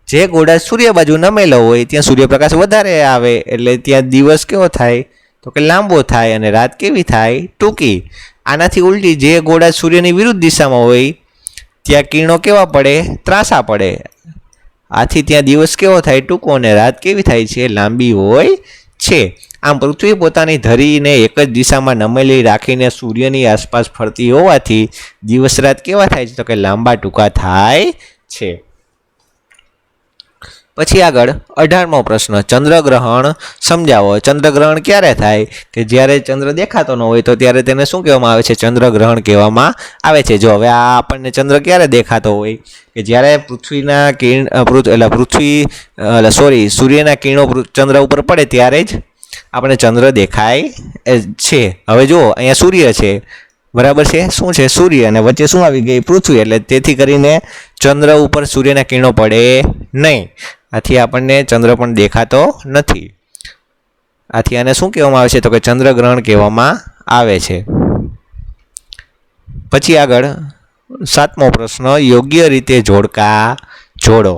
જે ગોળા સૂર્ય બાજુ નમેલો હોય ત્યાં સૂર્યપ્રકાશ વધારે આવે એટલે ત્યાં દિવસ કેવો થાય? તો કે લાંબો થાય અને રાત કેવી થાય? ટૂંકી. આનાથી ઉલટી જે ગોળા સૂર્યની વિરુદ્ધ દિશામાં હોય ત્યાં કિરણો કેવા પડે? ત્રાંસા પડે. આથી ત્યાં દિવસ કેવો થાય? ટૂંકો, અને રાત કેવી થાય છે? લાંબી હોય છે. આમ પૃથ્વી પોતાની ધરીને એક જ દિશામાં નમેલી રાખીને સૂર્યની આસપાસ ફરતી હોવાથી દિવસ રાત કેવા થાય છે? તો કે લાંબા ટૂંકા થાય છે. પછી આગળ 18મો પ્રશ્ન, ચંદ્રગ્રહણ સમજાવો. ચંદ્રગ્રહણ ક્યારે થાય? કે જ્યારે ચંદ્ર દેખાતો ન હોય તો ત્યારે તેને શું કહેવામાં આવે છે? ચંદ્રગ્રહણ કહેવામાં આવે છે. જો હવે આ આપણને ચંદ્ર ક્યારે દેખાતો હોય? કે જ્યારે પૃથ્વીના સૂર્યના કિરણો ચંદ્ર ઉપર પડે ત્યારે જ આપણે ચંદ્ર દેખાય છે. હવે જો અહીંયા સૂર્ય છે, બરાબર છે, શું છે? સૂર્ય, અને વચ્ચે શું આવી ગઈ? પૃથ્વી. એટલે તેથી કરીને ચંદ્ર ઉપર સૂર્યના કિરણો પડે નહીં. આથી આપણને ચંદ્ર પણ દેખાતો નથી. આથી આને શું કહેવામાં આવે છે? તો કે ચંદ્રગ્રહણ કહેવામાં આવે છે. પછી આગળ 7મો પ્રશ્ન, યોગ્ય રીતે જોડકા જોડો.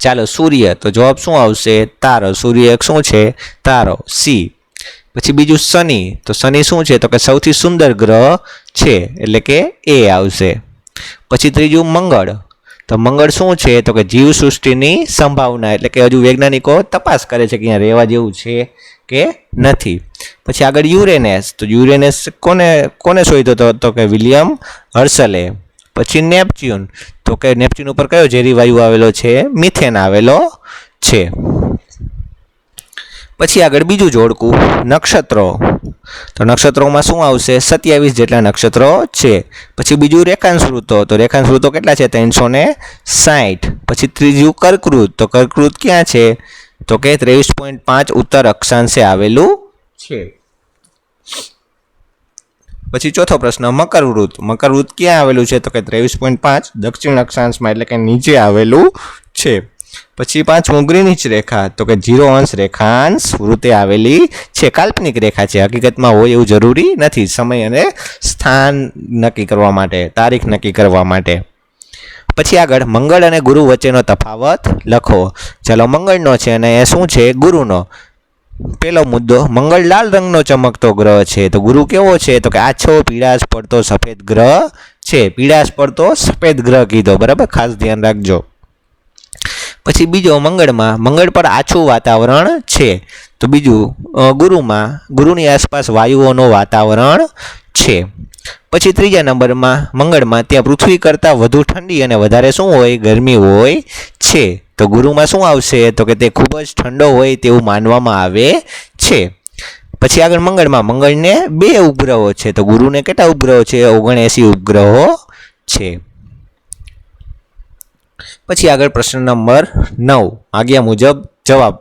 ચાલો, સૂર્ય, તો જવાબ શું આવશે? તારો. સૂર્ય એક શું છે? તારો, સી. પછી બીજું શનિ, તો શનિ શું છે? તો કે સૌથી સુંદર ગ્રહ છે, એટલે કે એ આવશે. પછી ત્રીજું મંગળ, તો મંગળ શું છે? તો કે જીવસૃષ્ટિની સંભાવના, એટલે કે હજુ વૈજ્ઞાનિકો તપાસ કરે છે કે અહીંયા રહેવા જેવું છે કે નથી. પછી આગળ યુરેનસ, તો યુરેનસ કોને શોધ્યો હતો? તો કે વિલિયમ હર્શલે. પછી નેપચ્યુન, તો કે નેપચ્યુન ઉપર કયો ઝેરી વાયુ આવેલો છે? મિથેન આવેલો છે. પછી આગળ બીજું જોડકું, નક્ષત્રો, તો નક્ષત્રોમાં શું આવશે? 27 જેટલા નક્ષત્રો છે. પછી બીજું રેખાંશ વૃત્તો, તો રેખાંશ વૃત્તો કેટલા છે? 360. પછી ત્રીજું કર્કવૃત, તો કર્કવૃત ક્યાં છે? તો કે 23.5 ઉત્તર અક્ષાંશે આવેલું છે. પછી ચોથો પ્રશ્ન, મકરવૃત. મકરવૃત ક્યાં આવેલું છે? તો કે 23.5 દક્ષિણ અક્ષાંશમાં, એટલે કે નીચે આવેલું છે. પછી પાંચમું ગ્રીનિચ રેખા, તો કે 0° રેખાંશ વૃત્તે આવેલી છે. કાલ્પનિક રેખા છે, હકીકતમાં હોય એવું જરૂરી નથી. સમય અને સ્થાન નક્કી કરવા માટે, તારીખ નક્કી કરવા માટે. પછી આગળ મંગળ અને ગુરુ વચ્ચેનો તફાવત લખો. ચાલો, મંગળનો છે અને એ શું છે? ગુરુનો. પહેલો મુદ્દો, મંગળ લાલ રંગનો ચમકતો ગ્રહ છે, તો ગુરુ કેવો છે? તો કે આછો પીળાશ પડતો સફેદ ગ્રહ છે. પીળાશ પડતો સફેદ ગ્રહ કીધો, બરાબર, ખાસ ધ્યાન રાખજો. પછી બીજો, મંગળ પર આછું વાતાવરણ છે. તો બીજું, ગુરુની આસપાસ વાયુઓનું વાતાવરણ છે. પછી ત્રીજા નંબરમાં, મંગળમાં ત્યાં પૃથ્વી કરતાં વધુ ઠંડી અને વધારે શું હોય? ગરમી હોય છે. તો ગુરુમાં શું આવશે? તો કે તે ખૂબ જ ઠંડો હોય તેવું માનવામાં આવે છે. પછી આગળ મંગળને 2 ઉપગ્રહો છે. તો ગુરુને કેટલા ઉપગ્રહો છે? 79 ઉપગ્રહો છે. પછી આગળ પ્રશ્ન નંબર 9, આજ્ઞા મુજબ જવાબ.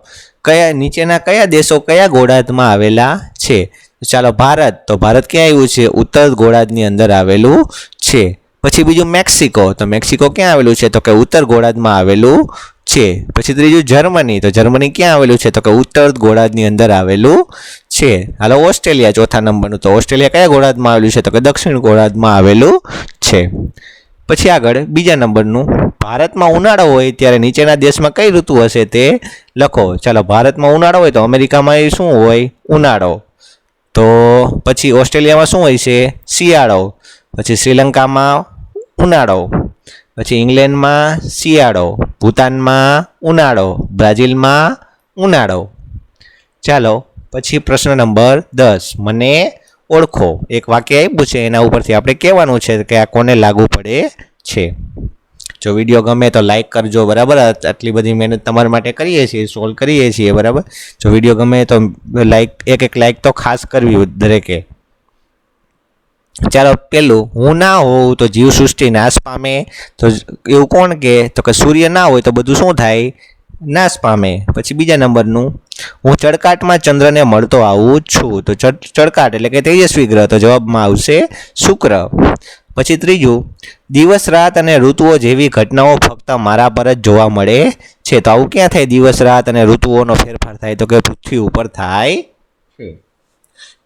નીચેના કયા દેશો કયા ગોળાર્ધમાં આવેલા છે? ચાલો, ભારત, તો ભારત ક્યાં આવ્યું છે? ઉત્તર ગોળાર્ધની અંદર આવેલું છે. પછી બીજું મેક્સિકો, તો મેક્સિકો ક્યાં આવેલું છે? તો કે ઉત્તર ગોળાર્ધમાં આવેલું છે. પછી ત્રીજું જર્મની, તો જર્મની ક્યાં આવેલું છે? તો કે ઉત્તર ગોળાર્ધની અંદર આવેલું છે. હાલો, ઓસ્ટ્રેલિયા ચોથા નંબરનું, તો ઓસ્ટ્રેલિયા કયા ગોળાર્ધમાં આવેલું છે? તો કે દક્ષિણ ગોળાર્ધમાં આવેલું છે. પછી આગળ બીજા નંબરનું, ભારતમાં ઉનાળો હોય ત્યારે નીચેના દેશમાં કઈ ઋતુ હશે તે લખો. ચાલો, ભારતમાં ઉનાળો હોય તો અમેરિકામાં શું હોય? ઉનાળો. તો પછી ઓસ્ટ્રેલિયામાં શું હોય છે? શિયાળો. પછી શ્રીલંકામાં ઉનાળો. પછી ઇંગ્લેન્ડમાં શિયાળો. ભૂતાનમાં ઉનાળો. બ્રાઝિલમાં ઉનાળો. ચાલો, પછી પ્રશ્ન નંબર 10, મને ઓળખો. એક વાક્ય આપ્યું છે, એના ઉપરથી આપણે કહેવાનું છે કે આ કોને લાગુ પડે છે. જો વિડીયો ગમે તો લાઈક કરજો, બરાબર. આટલી બધી મહેનત તમારા માટે કરીએ છીએ, સોલ્વ કરીએ છીએ, બરાબર. જો વિડીયો ગમે તો એક લાઈક તો ખાસ કરવી દરેકે. ચાલો, પેલું, હું ના હોઉં તો જીવસૃષ્ટિ નાશ પામે. તો એવું કોણ કે? તો કે સૂર્ય ના હોય તો બધું શું થાય? નાશ પામે. પછી બીજા નંબરનું, હું ચળકાટમાં ચંદ્રને મળતો આવું છું. તો ચળકાટ એટલે કે તેજસ્વી ગ્રહ, તો જવાબમાં આવશે શુક્ર. પછી ત્રીજું, દિવસ રાત અને ઋતુઓ જેવી ઘટનાઓ ફક્ત મારા પર જ જોવા મળે છે. તો આવું ક્યાં થાય? દિવસ રાત અને ઋતુઓનો ફેરફાર થાય, તો કે પૃથ્વી ઉપર થાય છે.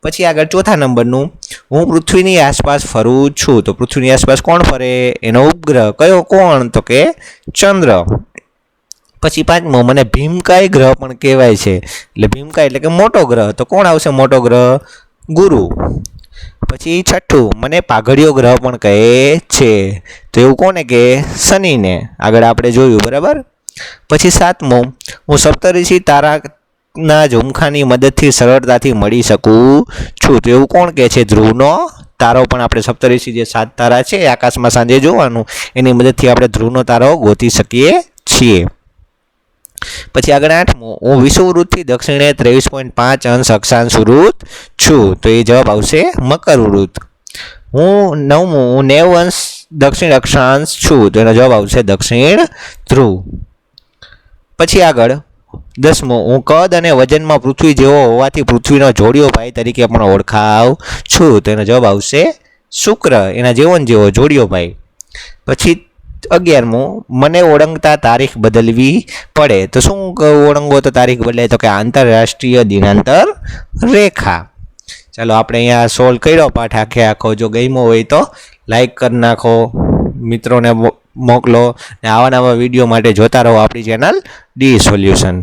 પછી આગળ ચોથા નંબરનું, હું પૃથ્વીની આસપાસ ફરું છું. તો પૃથ્વીની આસપાસ કોણ ફરે? એનો ઉપગ્રહ. કયો? કોણ? તો કે ચંદ્ર. પછી પાંચમો, મને ભીમકાય ગ્રહ પણ કહેવાય છે. એટલે ભીમકાય એટલે કે મોટો ગ્રહ, તો કોણ આવશે મોટો ગ્રહ? ગુરુ. પછી છઠ્ઠું, મને પાઘડિયો ગ્રહ પણ કહે છે. તો એવું કોને કે? શનિને. આગળ આપણે જોયું, બરાબર. પછી 7મો, હું સપ્તર્ષિ તારાના ઝુમખાની મદદથી સરળતાથી મળી શકું છું. તો એવું કોણ કહે છે? ધ્રુવનો તારો. પણ આપણે સપ્તર્ષિ જે 7 તારા છે આકાશમાં સાંજે જોવાનું, એની મદદથી આપણે ધ્રુવનો તારો ગોતી શકીએ છીએ. પછી આગળ 8મો, હું વિષુવવૃત્તથી દક્ષિણે 23.5 અંશ અક્ષાંશ વૃત્ત છું. તો એ જવાબ આવશે મકર વૃત્ત. 9મું, હું 90 અંશ દક્ષિણ અક્ષાંશ છું. તો એનો જવાબ આવશે દક્ષિણ ધ્રુવ. પછી આગળ 10મો, હું કદ અને વજનમાં પૃથ્વી જેવો હોવાથી પૃથ્વીનો જોડિયો ભાઈ તરીકે પણ ઓળખાવ છું. તો એનો જવાબ આવશે શુક્ર, એના જેવો ને જેવો જોડિયો ભાઈ. પછી 11મું, મને ઓળંગતા તારીખ બદલવી પડે. તો શું ઓળંગવો તો તારીખ બદલાય? તો કે આંતરરાષ્ટ્રીય દિનાંતર રેખા. ચાલો આપણે અહીંયા સોલ્વ કર્યો પાઠ આખો. જો ગમ્યો હોય તો લાઈક કરી નાખો, મિત્રોને મોકલો, ને આવા નવા વિડીયો માટે જોતા રહો આપણી ચેનલ ડી સોલ્યુશન.